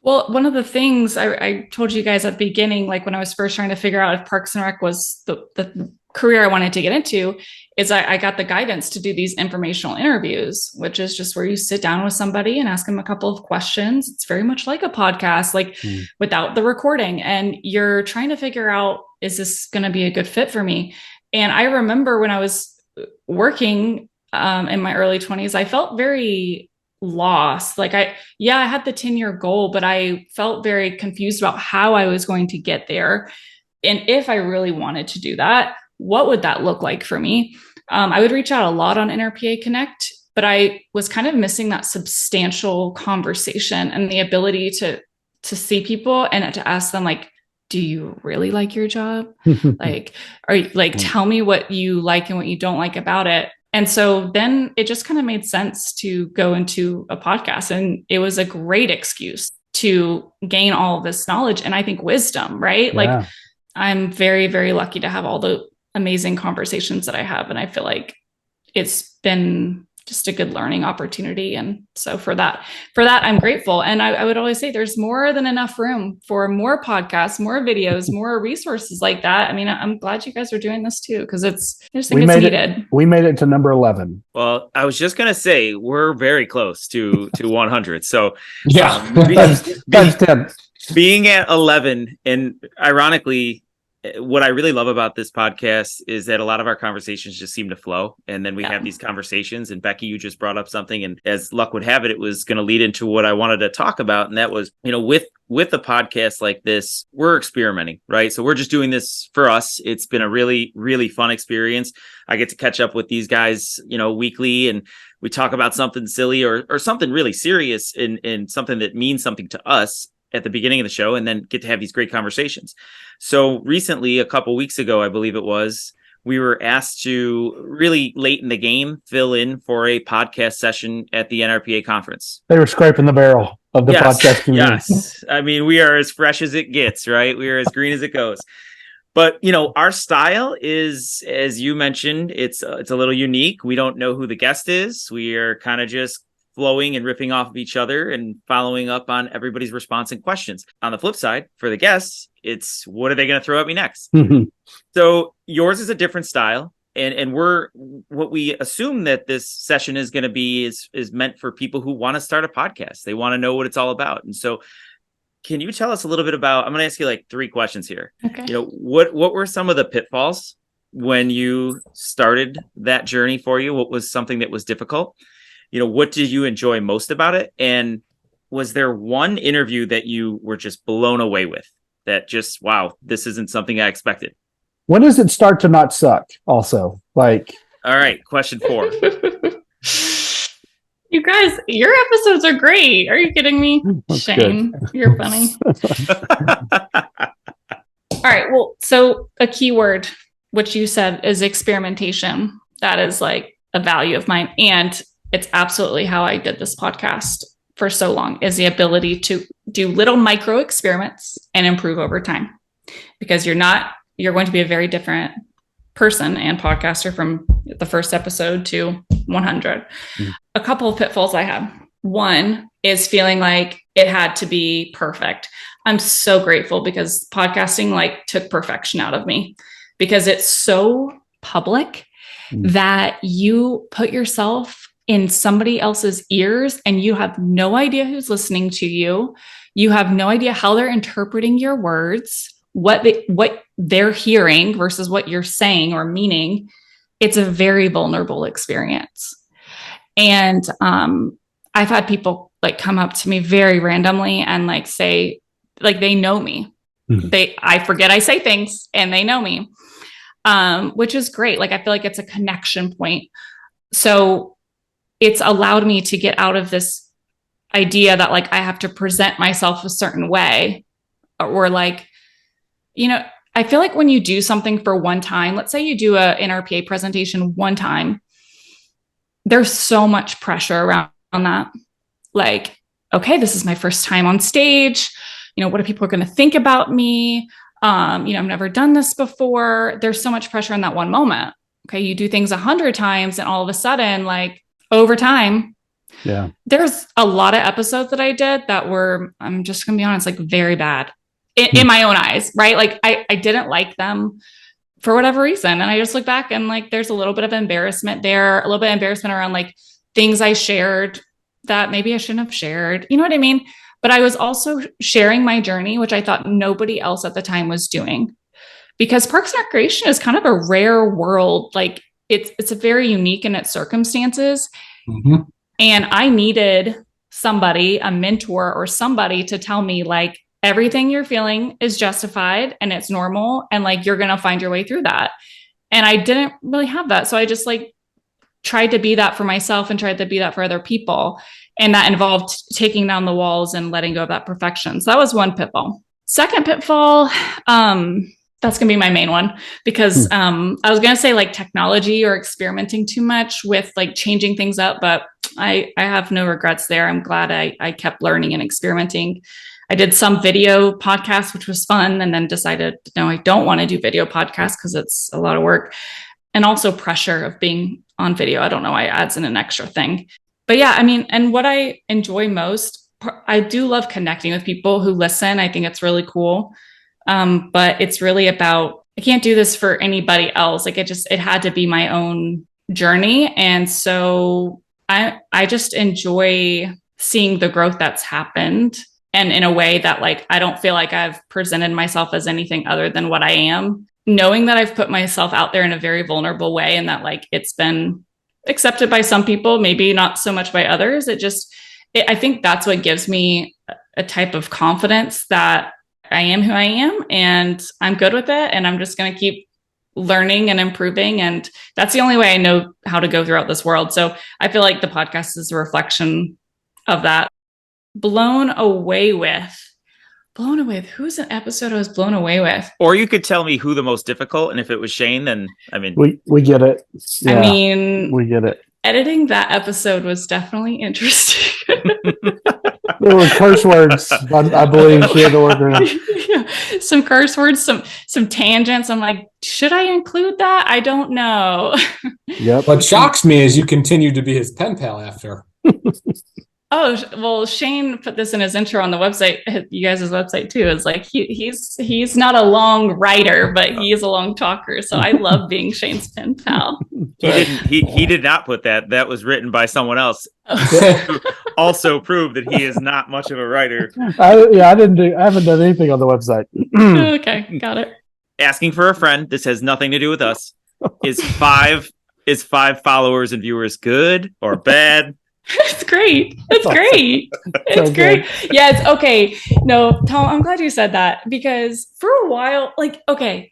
Well, one of the things I told you guys at the beginning, like when I was first trying to figure out if Parks and Rec was the career I wanted to get into, is I got the guidance to do these informational interviews, which is just where you sit down with somebody and ask them a couple of questions. It's very much like a podcast, without the recording. And you're trying to figure out, is this going to be a good fit for me? And I remember when I was working in my early 20s, I felt very lost. Like I had the 10-year goal, but I felt very confused about how I was going to get there. And if I really wanted to do that, what would that look like for me? I would reach out a lot on NRPA Connect, but I was kind of missing that substantial conversation and the ability to see people and to ask them like, do you really like your job? Tell me what you like and what you don't like about it. And so then it just kind of made sense to go into a podcast, and it was a great excuse to gain all of this knowledge and I think wisdom, right? Like I'm very, very lucky to have all the amazing conversations that I have. And I feel like it's been just a good learning opportunity. And so for that, I'm grateful. And I would always say there's more than enough room for more podcasts, more videos, more resources like that. I mean, I'm glad you guys are doing this too, because I just think it's needed. We made it to number 11. Well, I was just going to say, we're very close to 100. So being at 11, and ironically, what I really love about this podcast is that a lot of our conversations just seem to flow. And then we have these conversations, and Becky, you just brought up something, and as luck would have it, it was going to lead into what I wanted to talk about. And that was, with a podcast like this, we're experimenting, right? So we're just doing this for us. It's been a really, really fun experience. I get to catch up with these guys, weekly, and we talk about something silly or something really serious and something that means something to us at the beginning of the show, and then get to have these great conversations. So recently, a couple weeks ago, I believe it was, we were asked to really late in the game fill in for a podcast session at the NRPA conference. They were scraping the barrel of the podcast community. Yes. I mean, we are as fresh as it gets, right? We are as green as it goes. But, our style is, as you mentioned, it's a little unique. We don't know who the guest is. We are kind of just flowing and ripping off of each other and following up on everybody's response and questions. On the flip side, for the guests, it's what are they going to throw at me next? So yours is a different style. And what we assume that this session is going to be is meant for people who want to start a podcast. They want to know what it's all about. And so can you tell us a little bit about, I'm going to ask you like 3 questions here. Okay. What were some of the pitfalls when you started that journey for you? What was something that was difficult? What did you enjoy most about it? And was there one interview that you were just blown away with that just, wow, this isn't something I expected? When does it start to not suck also? All right, question 4. You guys, your episodes are great. Are you kidding me? That's Shane, good. You're funny. All right. Well, so a keyword, which you said is experimentation. That is like a value of mine. And it's absolutely how I did this podcast for so long, is the ability to do little micro experiments and improve over time, because you're going to be a very different person and podcaster from the first episode to 100. A couple of pitfalls I have. One is feeling like it had to be perfect. I'm so grateful because podcasting took perfection out of me, because it's so public that you put yourself in somebody else's ears and you have no idea who's listening to you. You have no idea how they're interpreting your words, what they're hearing versus what you're saying or meaning. It's a very vulnerable experience. And I've had people come up to me very randomly and say they know me. I forget I say things and they know me, which is great. I feel like it's a connection point. So it's allowed me to get out of this idea that I have to present myself a certain way, or I feel like when you do something for one time, let's say you do a NRPA presentation one time, there's so much pressure around that. Okay, this is my first time on stage. What are people going to think about me? I've never done this before. There's so much pressure in that one moment. Okay. You do things 100 times and all of a sudden, over time, there's a lot of episodes that I did that were, I'm just going to be honest, very bad in my own eyes, right? I didn't like them for whatever reason. And I just look back and there's a little bit of embarrassment there, a little bit of embarrassment around things I shared that maybe I shouldn't have shared. You know what I mean? But I was also sharing my journey, which I thought nobody else at the time was doing, because Parks and Recreation is kind of a rare world. It's very unique in its circumstances. And I needed somebody, a mentor or somebody to tell me everything you're feeling is justified and it's normal. And you're going to find your way through that. And I didn't really have that. So I just tried to be that for myself and tried to be that for other people. And that involved taking down the walls and letting go of that perfection. So that was one pitfall. Second pitfall, that's going to be my main one, because I was going to say like technology or experimenting too much with like changing things up, but I have no regrets there. I'm glad I kept learning and experimenting. I did some video podcasts, which was fun, and then decided, no, I don't want to do video podcasts because it's a lot of work, and also pressure of being on video. I don't know why it adds in an extra thing. But yeah, I mean, and what I enjoy most, I do love connecting with people who listen. I think it's really cool. But it's really about, I can't do this for anybody else. Like it had to be my own journey. And so I just enjoy seeing the growth that's happened, and in a way that like, I don't feel like I've presented myself as anything other than what I am, knowing that I've put myself out there in a very vulnerable way, and that like, it's been accepted by some people, maybe not so much by others. I think that's what gives me a type of confidence that I am who I am, and I'm good with it. And I'm just going to keep learning and improving. And that's the only way I know how to go throughout this world. So I feel like the podcast is a reflection of that. Blown away with. Who's an episode I was blown away with? Or you could tell me who the most difficult, and if it was Shane, then I mean, we get it. Yeah, I mean, we get it. Editing that episode was definitely interesting. There were curse words, I believe. She had to work around. Yeah. Some curse words, some tangents. I'm like, should I include that? I don't know. Yep. What shocks me is you continue to be his pen pal after. Oh, well, Shane put this in his intro on the website, you guys' website too. It's like, he's not a long writer, but he is a long talker. So I love being Shane's pen pal. He did not put that. That was written by someone else. Who also proved that he is not much of a writer. I haven't done anything on the website. Okay, got it. Asking for a friend. This has nothing to do with us. Is five followers and viewers good or bad? It's great. It's great. It's great. Yeah, it's okay. No, Tom, I'm glad you said that, because for a while, like, okay,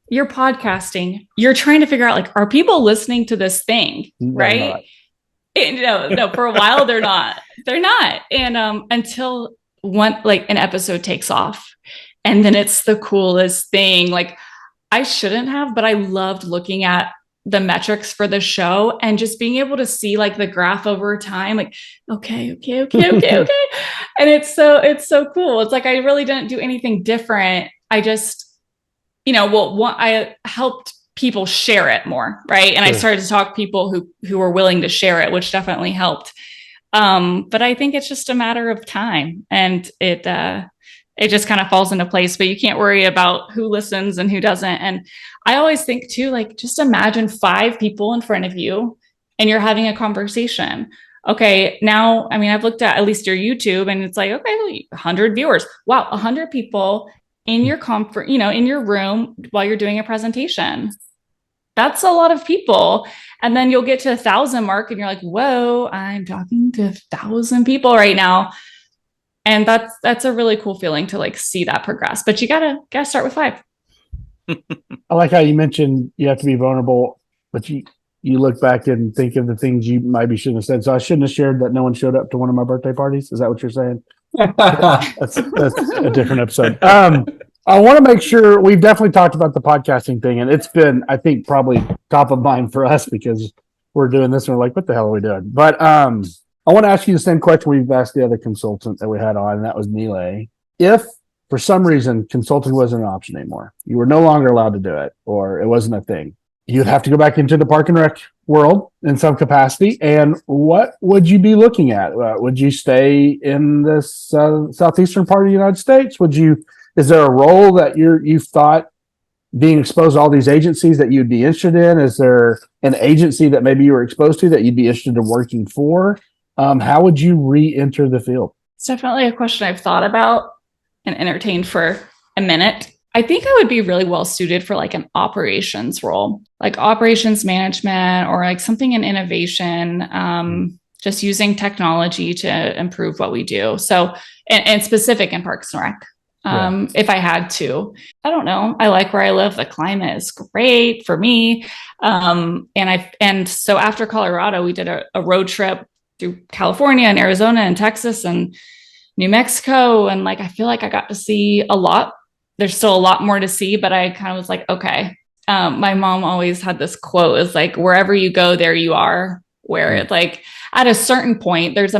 you're podcasting, you're trying to figure out, like, are people listening to this thing? Right? No, for a while they're not. They're not. And until an episode takes off, and then it's the coolest thing. Like, I shouldn't have, but I loved looking at the metrics for the show and just being able to see like the graph over time, like, okay. And it's so cool. It's like, I really didn't do anything different. I just, I helped people share it more. Right. And I started to talk to people who were willing to share it, which definitely helped. But I think it's just a matter of time, and it just kind of falls into place, but you can't worry about who listens and who doesn't. And I always think too, like, just imagine 5 people in front of you and you're having a conversation. Okay. Now, I mean, I've looked at least your YouTube, and it's like, okay, 100 viewers. Wow. 100 people in your comfort, in your room while you're doing a presentation. That's a lot of people. And then you'll get to 1,000 mark and you're like, whoa, I'm talking to 1,000 people right now. And that's a really cool feeling to like see that progress, but you gotta start with 5. I like how you mentioned you have to be vulnerable, but you look back and think of the things you maybe shouldn't have said. So I shouldn't have shared that no one showed up to one of my birthday parties. Is that what you're saying? That's a different episode. I want to make sure we've definitely talked about the podcasting thing, and it's been, I think, probably top of mind for us because we're doing this and we're like, what the hell are we doing? But I want to ask you the same question we've asked the other consultant that we had on, and that was Amelia. If for some reason consulting wasn't an option anymore, you were no longer allowed to do it, or it wasn't a thing, you'd have to go back into the park and rec world in some capacity. And what would you be looking at? Would you stay in this southeastern part of the United States? Is there a role that you've thought, being exposed to all these agencies, that you'd be interested in? Is there an agency that maybe you were exposed to that you'd be interested in working for? How would you re-enter the field? It's definitely a question I've thought about and entertained for a minute. I think I would be really well suited for like an operations role, like operations management, or like something in innovation, just using technology to improve what we do. So, and specific in Parks and Rec. If I had to, I don't know. I like where I live. The climate is great for me. And so after Colorado, we did a road trip through California and Arizona and Texas and New Mexico. And like, I feel like I got to see a lot there's still a lot more to see, but I kind of was like, okay. My mom always had this quote is like, wherever you go, there you are, where it's like at a certain point, there's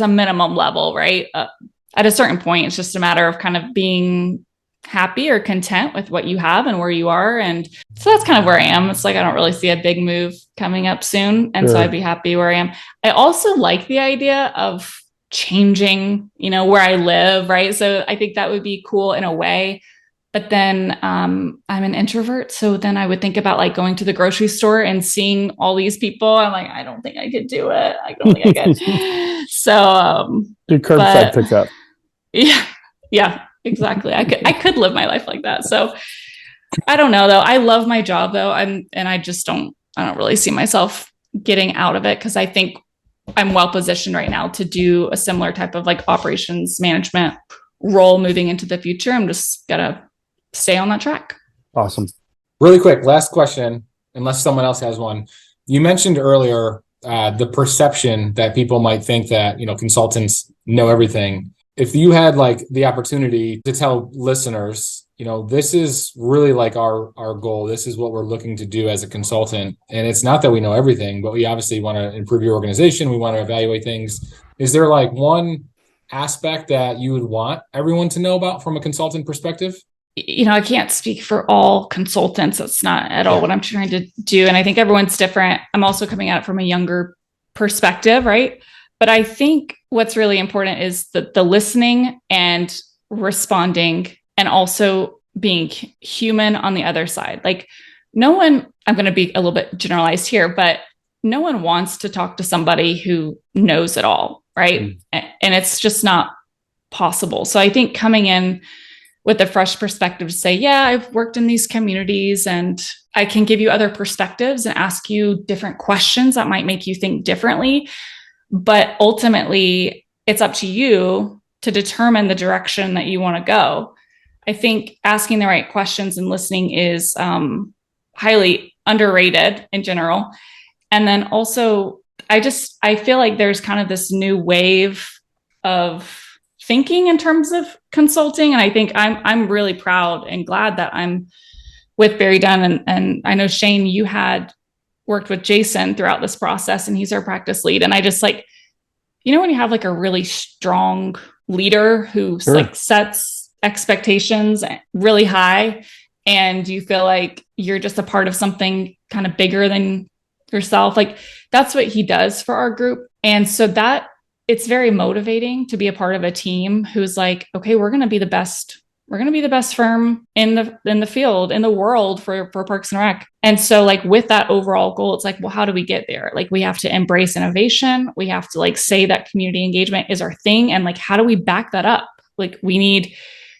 a minimum level, right? At a certain point, it's just a matter of kind of being happy or content with what you have and where you are. And so that's kind of where I am. It's like, I don't really see a big move coming up soon. And so I'd be happy where I am. I also like the idea of changing, where I live, right? So I think that would be cool in a way. But then I'm an introvert. So then I would think about like going to the grocery store and seeing all these people. I'm like, I don't think I could do it. I don't think I could. So do curbside pickup. Yeah, exactly. I could live my life like that. So I don't know though. I love my job though. I don't really see myself getting out of it because I think I'm well positioned right now to do a similar type of like operations management role moving into the future. I'm just gonna stay on that track. Awesome. Really quick, last question, unless someone else has one. You mentioned earlier the perception that people might think that, consultants know everything. If you had like the opportunity to tell listeners, this is really like our goal. This is what we're looking to do as a consultant. And it's not that we know everything, but we obviously want to improve your organization. We want to evaluate things. Is there like one aspect that you would want everyone to know about from a consultant perspective? I can't speak for all consultants. That's not at all what I'm trying to do. And I think everyone's different. I'm also coming at it from a younger perspective, right? But I think what's really important is the listening and responding and also being human on the other side. Like no one, I'm going to be a little bit generalized here, but no one wants to talk to somebody who knows it all, right? And it's just not possible. So I think coming in with a fresh perspective to say, yeah, I've worked in these communities and I can give you other perspectives and ask you different questions that might make you think differently. But ultimately, it's up to you to determine the direction that you want to go. I think asking the right questions and listening is highly underrated in general. And then also, I feel like there's kind of this new wave of thinking in terms of consulting. And I think I'm really proud and glad that I'm with BerryDunn. And I know, Shane, you had worked with Jason throughout this process and he's our practice lead. And I just like, when you have like a really strong leader who like sets expectations really high and you feel like you're just a part of something kind of bigger than yourself, like that's what he does for our group. And so that it's very motivating to be a part of a team who's like, okay, we're going to be the best. We're going to be the best firm in the field, in the world for Parks and Rec. And so like with that overall goal, it's like, well, how do we get there? Like we have to embrace innovation. We have to like say that community engagement is our thing. And like, how do we back that up? Like we need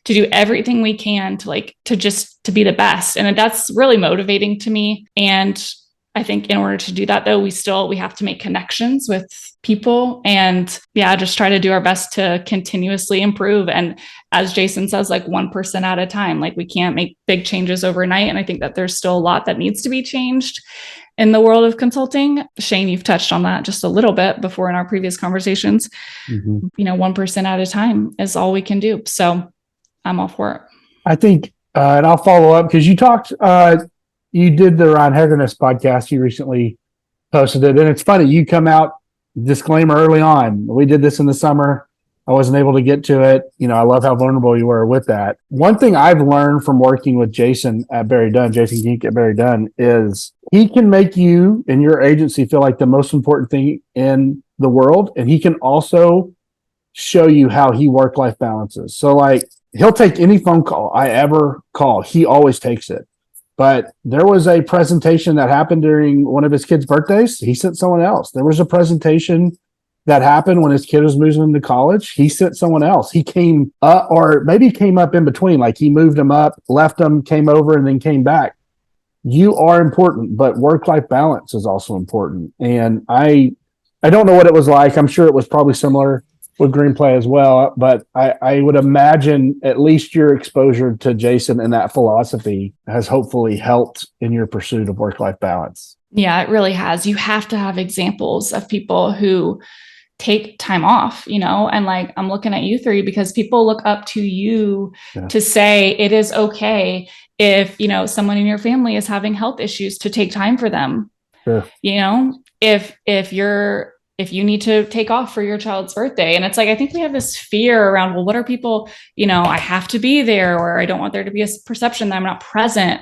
to do everything we can to be the best. And that's really motivating to me. And I think in order to do that though, we have to make connections with people and just try to do our best to continuously improve. And as Jason says, like 1% at a time, like we can't make big changes overnight. And I think that there's still a lot that needs to be changed in the world of consulting. Shane, you've touched on that just a little bit before in our previous conversations. 1% at a time is all we can do. So I'm all for it. I think, and I'll follow up because you talked, you did the Ryan Haggerness podcast. You recently posted it. And it's funny, you come out, disclaimer early on. We did this in the summer. I wasn't able to get to it. I love how vulnerable you were with that. One thing I've learned from working with Jason at BerryDunn, Jason Geek at BerryDunn, is he can make you and your agency feel like the most important thing in the world. And he can also show you how he work-life balances. So like he'll take any phone call I ever call. He always takes it. But there was a presentation that happened during one of his kids' birthdays. He sent someone else. There was a presentation that happened when his kid was moving into college. He sent someone else. He came up, or maybe came up in between. Like he moved him up, left him, came over, and then came back. You are important, but work-life balance is also important. And I don't know what it was like. I'm sure it was probably similar with Greenplay as well, but I would imagine at least your exposure to Jason and that philosophy has hopefully helped in your pursuit of work-life balance. Yeah, it really has. You have to have examples of people who take time off, and like, I'm looking at you three because people look up to you to say it is okay if, someone in your family is having health issues to take time for them. Sure. If you need to take off for your child's birthday. And it's like, I think we have this fear around, well, what are people, I have to be there, or I don't want there to be a perception that I'm not present.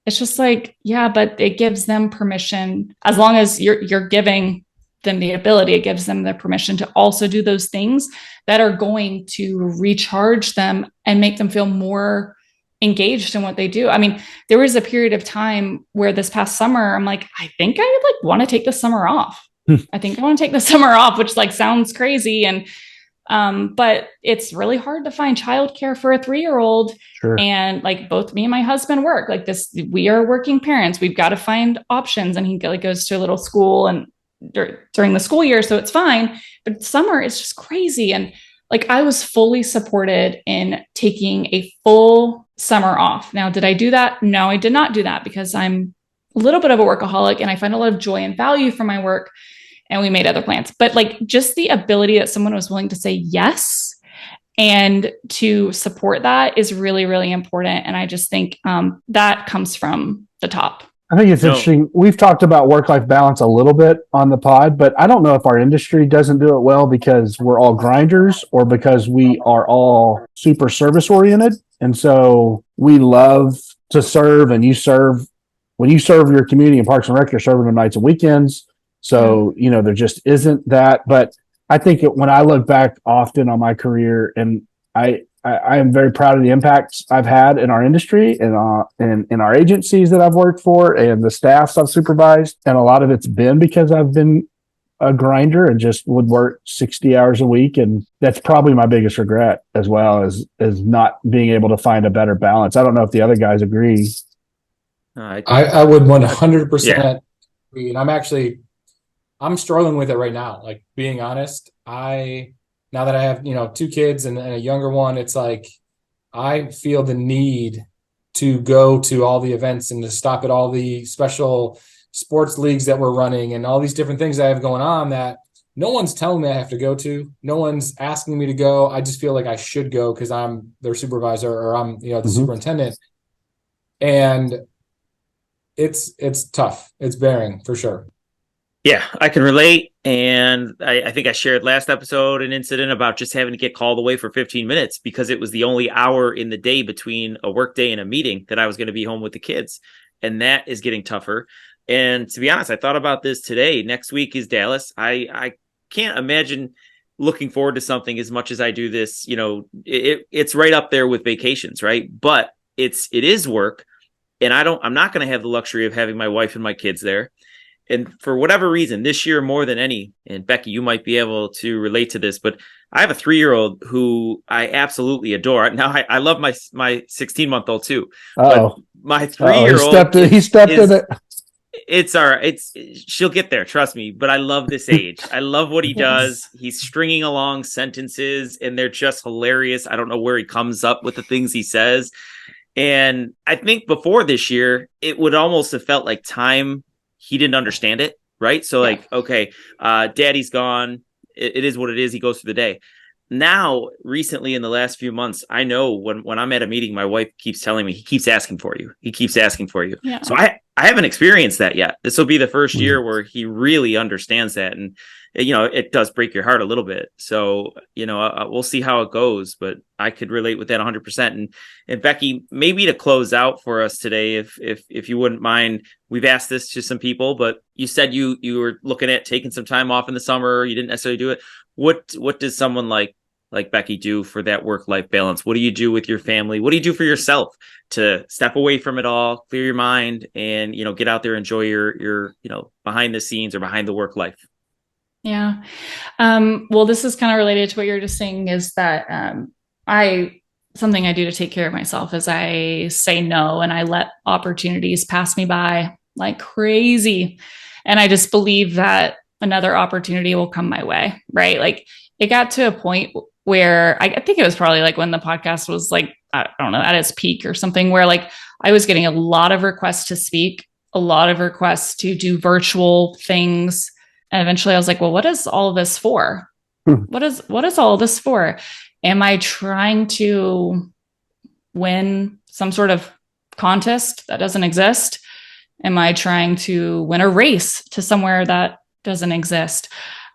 It's just like, yeah, but it gives them permission. As long as you're giving them the ability, it gives them the permission to also do those things that are going to recharge them and make them feel more engaged in what they do. I mean, there was a period of time where this past summer, I'm like, I think I would like want to take the summer off. I think I want to take the summer off, which like sounds crazy. And, but it's really hard to find childcare for a 3-year-old. Sure. And like both me and my husband work like this. We are working parents. We've got to find options. And he like goes to a little school and during the school year. So it's fine. But summer is just crazy. And like, I was fully supported in taking a full summer off. Now, did I do that? No, I did not do that because I'm a little bit of a workaholic and I find a lot of joy and value from my work. And we made other plans, but like just the ability that someone was willing to say yes and to support that is really, really important. And I just think that comes from the top. I think it's interesting. We've talked about work-life balance a little bit on the pod, but I don't know if our industry doesn't do it well because we're all grinders or because we are all super service-oriented. And so we love to serve, and when you serve your community in Parks and Rec, you're serving them nights and weekends. So, there just isn't that. But I think when I look back often on my career, and I am very proud of the impacts I've had in our industry and in our agencies that I've worked for and the staffs I've supervised. And a lot of it's been because I've been a grinder and just would work 60 hours a week. And that's probably my biggest regret, as well as not being able to find a better balance. I don't know if the other guys agree. I would 100% agree. And I'm struggling with it right now. Like, being honest, now that I have, 2 kids and a younger one, it's like, I feel the need to go to all the events and to stop at all the special sports leagues that we're running and all these different things I have going on that no one's telling me I have to go to. No one's asking me to go. I just feel like I should go because I'm their supervisor or I'm, the superintendent. And it's tough. It's bearing for sure. Yeah, I can relate. And I think I shared last episode an incident about just having to get called away for 15 minutes because it was the only hour in the day between a work day and a meeting that I was going to be home with the kids. And that is getting tougher. And to be honest, I thought about this today. Next week is Dallas. I can't imagine looking forward to something as much as I do this. It's right up there with vacations, right? But it is work. And I'm not going to have the luxury of having my wife and my kids there. And for whatever reason, this year more than any, and Becky, you might be able to relate to this, but I have a 3-year-old who I absolutely adore. Now, I love my 16-month-old too. Uh-oh. But my 3-year-old, he stepped in it. It's all right. She'll get there, trust me. But I love this age. I love what he does. He's stringing along sentences, and they're just hilarious. I don't know where he comes up with the things he says. And I think before this year, it would almost have felt like time. He didn't understand it, right? So like, okay, daddy's gone. It is what it is. He goes through the day. Now, recently in the last few months, I know when I'm at a meeting, my wife keeps telling me, he keeps asking for you. He keeps asking for you. Yeah. So I haven't experienced that yet. This will be the first year where he really understands that. And, it does break your heart a little bit. So, we'll see how it goes, but I could relate with that 100%. And Becky, maybe to close out for us today, if you wouldn't mind, we've asked this to some people, but you said you were looking at taking some time off in the summer. You didn't necessarily do it. What does someone like Becky do for that work-life balance? What do you do with your family? What do you do for yourself to step away from it all, clear your mind, and, get out there, enjoy your behind the scenes or behind the work life? Yeah. Well, this is kind of related to what you're just saying, is that something I do to take care of myself is I say no, and I let opportunities pass me by like crazy. And I just believe that another opportunity will come my way, right? Like, it got to a point where I think it was probably like when the podcast was like, I don't know, at its peak or something, where like I was getting a lot of requests to speak, a lot of requests to do virtual things. And eventually I was like, well, what is all of this for? what is all this for? Am I trying to win some sort of contest that doesn't exist? Am I trying to win a race to somewhere that doesn't exist?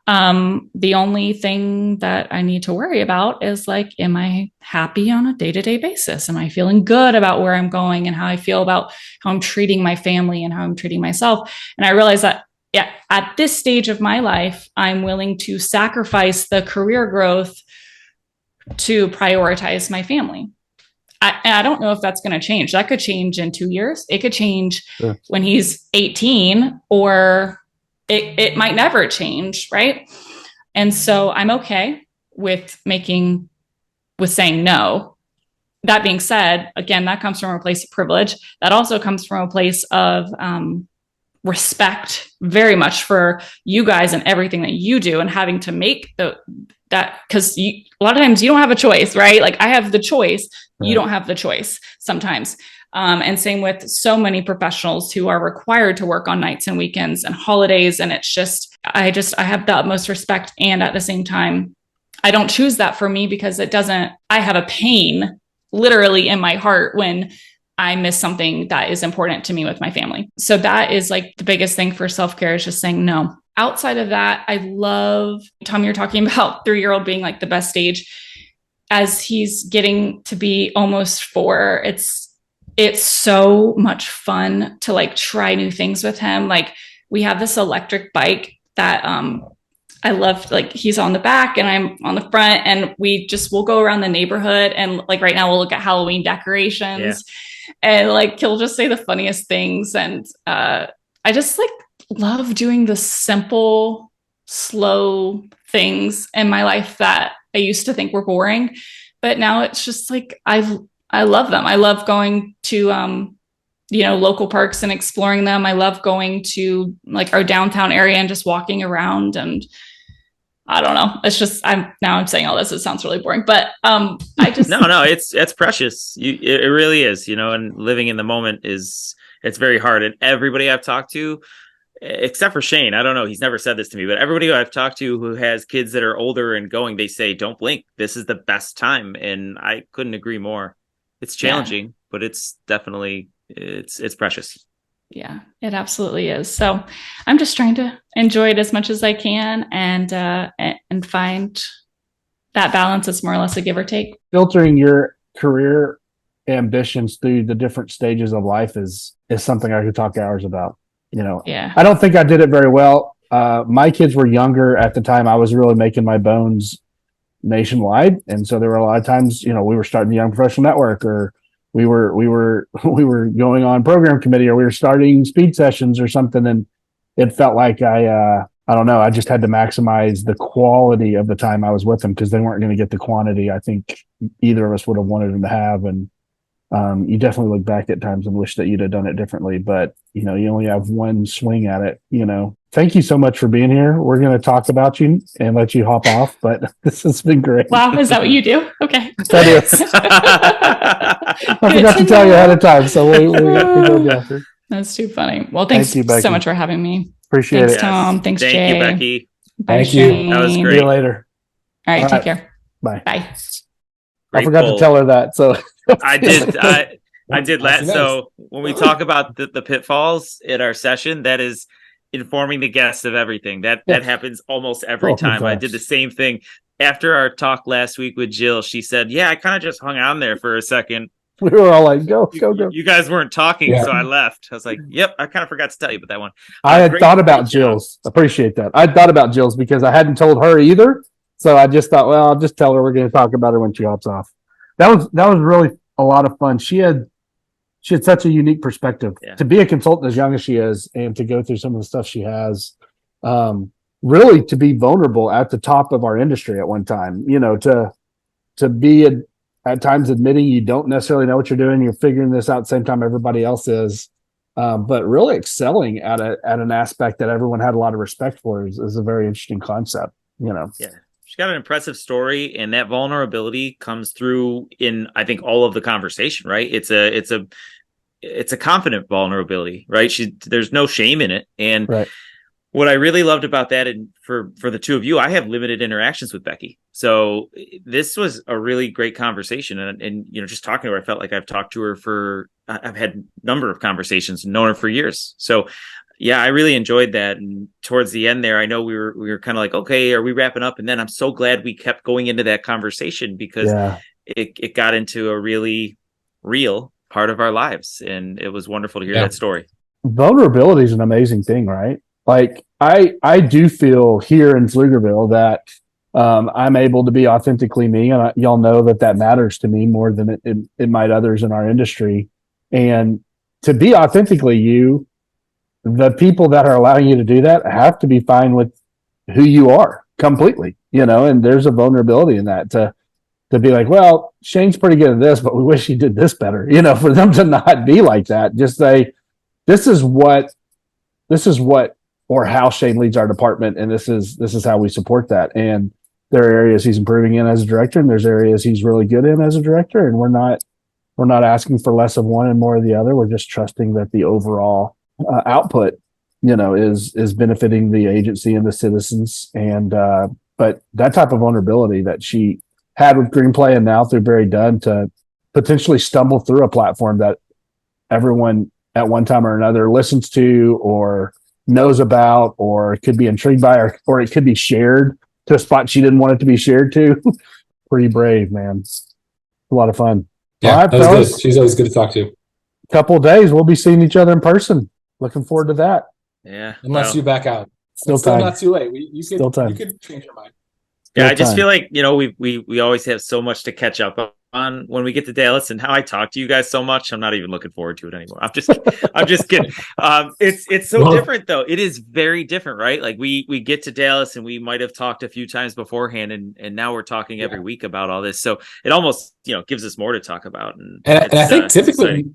The only thing that I need to worry about is like, am I happy on a day-to-day basis? Am I feeling good about where I'm going and how I feel about how I'm treating my family and how I'm treating myself? And I realize that at this stage of my life, I'm willing to sacrifice the career growth to prioritize my family. I don't know if that's going to change. That could change in 2 years. It could change when he's 18, or it might never change, right? And so I'm okay with saying no. That being said, again, that comes from a place of privilege. That also comes from a place of respect very much for you guys and everything that you do, and having to make that, because a lot of times you don't have a choice, right? Like I have the choice, you don't have the choice sometimes. And same with so many professionals who are required to work on nights and weekends and holidays. And it's just, I have the utmost respect. And at the same time, I don't choose that for me, because I have a pain literally in my heart when I miss something that is important to me with my family. So that is like the biggest thing for self-care, is just saying no. Outside of that, I love, Tom, you're talking about 3-year-old being like the best stage. As he's getting to be almost 4, it's so much fun to like try new things with him. Like we have this electric bike that I love. Like he's on the back and I'm on the front, and we'll go around the neighborhood, and like right now we'll look at Halloween decorations, and like he'll just say the funniest things. And I just like love doing the simple, slow things in my life that I used to think were boring, but now it's just like I love them. I love going to local parks and exploring them. I love going to like our downtown area and just walking around. And I don't know. It's just I'm saying all this. It sounds really boring, but I just no, it's precious. It really is. And living in the moment it's very hard. And everybody I've talked to, except for Shane, I don't know, he's never said this to me, but everybody who I've talked to who has kids that are older and going, they say, don't blink. This is the best time. And I couldn't agree more. It's challenging, but it's definitely, it's precious. Yeah, it absolutely is. So I'm just trying to enjoy it as much as I can, and find that balance. Is more or less a give or take. Filtering your career ambitions through the different stages of life is something I could talk hours about. Yeah. I don't think I did it very well. My kids were younger at the time. I was really making my bones nationwide, and so there were a lot of times, we were starting the Young Professional Network, or we were going on program committee, or we were starting speed sessions or something, and it felt like I don't know, I just had to maximize the quality of the time I was with them, because they weren't going to get the quantity I think either of us would have wanted them to have. And you definitely look back at times and wish that you'd have done it differently, but you only have one swing at it. Thank you so much for being here. We're going to talk about you and let you hop off, but this has been great. Wow, is that what you do? Okay. That is. I forgot to tell you ahead of time, so we go after. That's too funny. Well, thanks you, Becky. so much for having me. Appreciate thanks, it. Tom. Thanks, Thank Jay. you, Becky. Bye, Thank you. Shane. That was See great. you later. All right, All take right. care. Bye. Bye. I forgot to tell her that, so I did. I did That's that. nice. So when we talk about the pitfalls in our session, that is informing the guests of everything. That happens almost every time. I did the same thing after our talk last week with Jill. She said, "Yeah, I kind of just hung on there for a second. we were all like, go. You guys weren't talking, Yeah. so I left." I was like, "Yep, I kind of forgot to tell you about that one." I had Great- thought about great job. Jill's. Appreciate that. I thought about Jill's because I hadn't told her either. So I just thought, well, I'll just tell her we're going to talk about her when she hops off. That was really a lot of fun. She had such a unique perspective to be a consultant as young as she is, and to go through some of the stuff she has. Really to be vulnerable at the top of our industry at one time. To be at times admitting you don't necessarily know what you're doing. You're figuring this out at the same time everybody else is. But really excelling at an aspect that everyone had a lot of respect for is a very interesting concept. Yeah, she's got an impressive story, and that vulnerability comes through in, I think, all of the conversation. Right? It's a confident vulnerability. Right? There's no shame in it, and right. What I really loved about that, and for the two of you, I have limited interactions with Becky. So this was a really great conversation. And just talking to her, I felt like I've talked to her I've had a number of conversations and known her for years. So yeah, I really enjoyed that. And towards the end there, I know we were kind of like, okay, are we wrapping up? And then I'm so glad we kept going into that conversation because it got into a really real part of our lives. And it was wonderful to hear that story. Vulnerability is an amazing thing, right? Like I do feel here in Pflugerville that I'm able to be authentically me, and y'all know that matters to me more than it might others in our industry. And to be authentically you, the people that are allowing you to do that have to be fine with who you are completely, and there's a vulnerability in that to be like, well, Shane's pretty good at this, but we wish he did this better, for them to not be like that. Just say, this is what or how Shane leads our department, and this is how we support that. And there are areas he's improving in as a director, and there's areas he's really good in as a director, and we're not asking for less of one and more of the other. We're just trusting that the overall output, is benefiting the agency and the citizens. And but that type of vulnerability that she had with Greenplay and now through BerryDunn to potentially stumble through a platform that everyone at one time or another listens to or knows about, or could be intrigued by, or it could be shared to a spot she didn't want it to be shared to. Pretty brave, man. A lot of fun. Yeah, all right, that was fellas. good. She's always good to talk to. Couple of days, we'll be seeing each other in person. Looking forward to that. Yeah. Unless you back out. Still It's time. not too late. You time. could change your mind. Yeah, I just feel like, we always have so much to catch up on when we get to Dallas, and how I talk to you guys so much. I'm not even looking forward to it anymore. I'm just kidding. It's so different though. It is very different, right? Like we get to Dallas and we might have talked a few times beforehand, and now we're talking every week about all this. So it almost, gives us more to talk about. And I think typically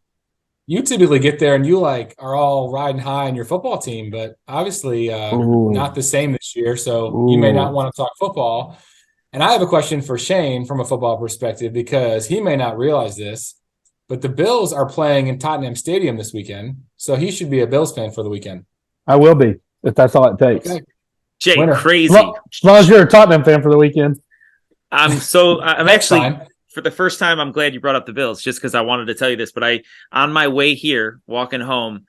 you get there and you are all riding high in your football team, but obviously not the same this year. So you may not want to talk football. And I have a question for Shane from a football perspective, because he may not realize this, but the Bills are playing in Tottenham Stadium this weekend. So he should be a Bills fan for the weekend. I will be, if that's all it takes. Okay. Jay, Winner. crazy. As long as you're a Tottenham fan for the weekend. I'm actually fine. For the first time, I'm glad you brought up the Bills, just because I wanted to tell you this. But on my way here, walking home,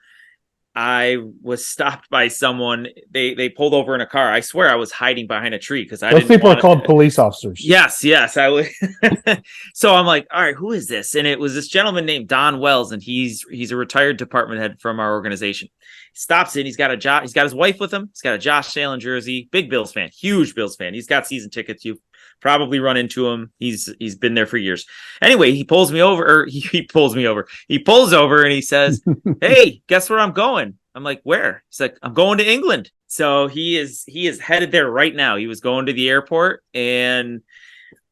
I was stopped by someone. They pulled over in a car. I swear I was hiding behind a tree because those people are called police officers. Yes, I would. So I'm like, all right, who is this? And it was this gentleman named Don Wells, and he's a retired department head from our organization. He stops in. He's got his wife with him. He's got a Josh Allen jersey. Big Bills fan, huge Bills fan. He's got season tickets. You've probably run into him. He's been there for years. Anyway, he pulls over and he says, "Hey, guess where I'm going?" I'm like, "Where?" He's like, "I'm going to England." So he is headed there right now. He was going to the airport, and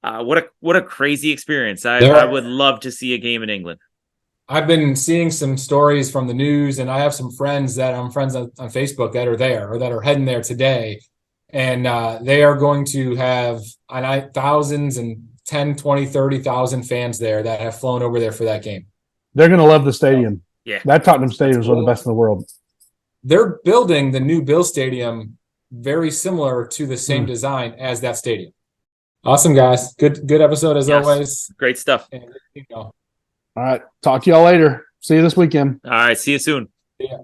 what a crazy experience. I would love to see a game in England. I've been seeing some stories from the news, and I have some friends that I'm friends on Facebook that are there or that are heading there today. And they are going to have thousands and 10, 20, 30,000 fans there that have flown over there for that game. They're going to love the stadium. Yeah. That Tottenham Stadium is one of the best in the world. They're building the new Bill Stadium very similar to the same design as that stadium. Awesome, guys. Good episode as always. Great stuff. All right. Talk to y'all later. See you this weekend. All right. See you soon. Yeah.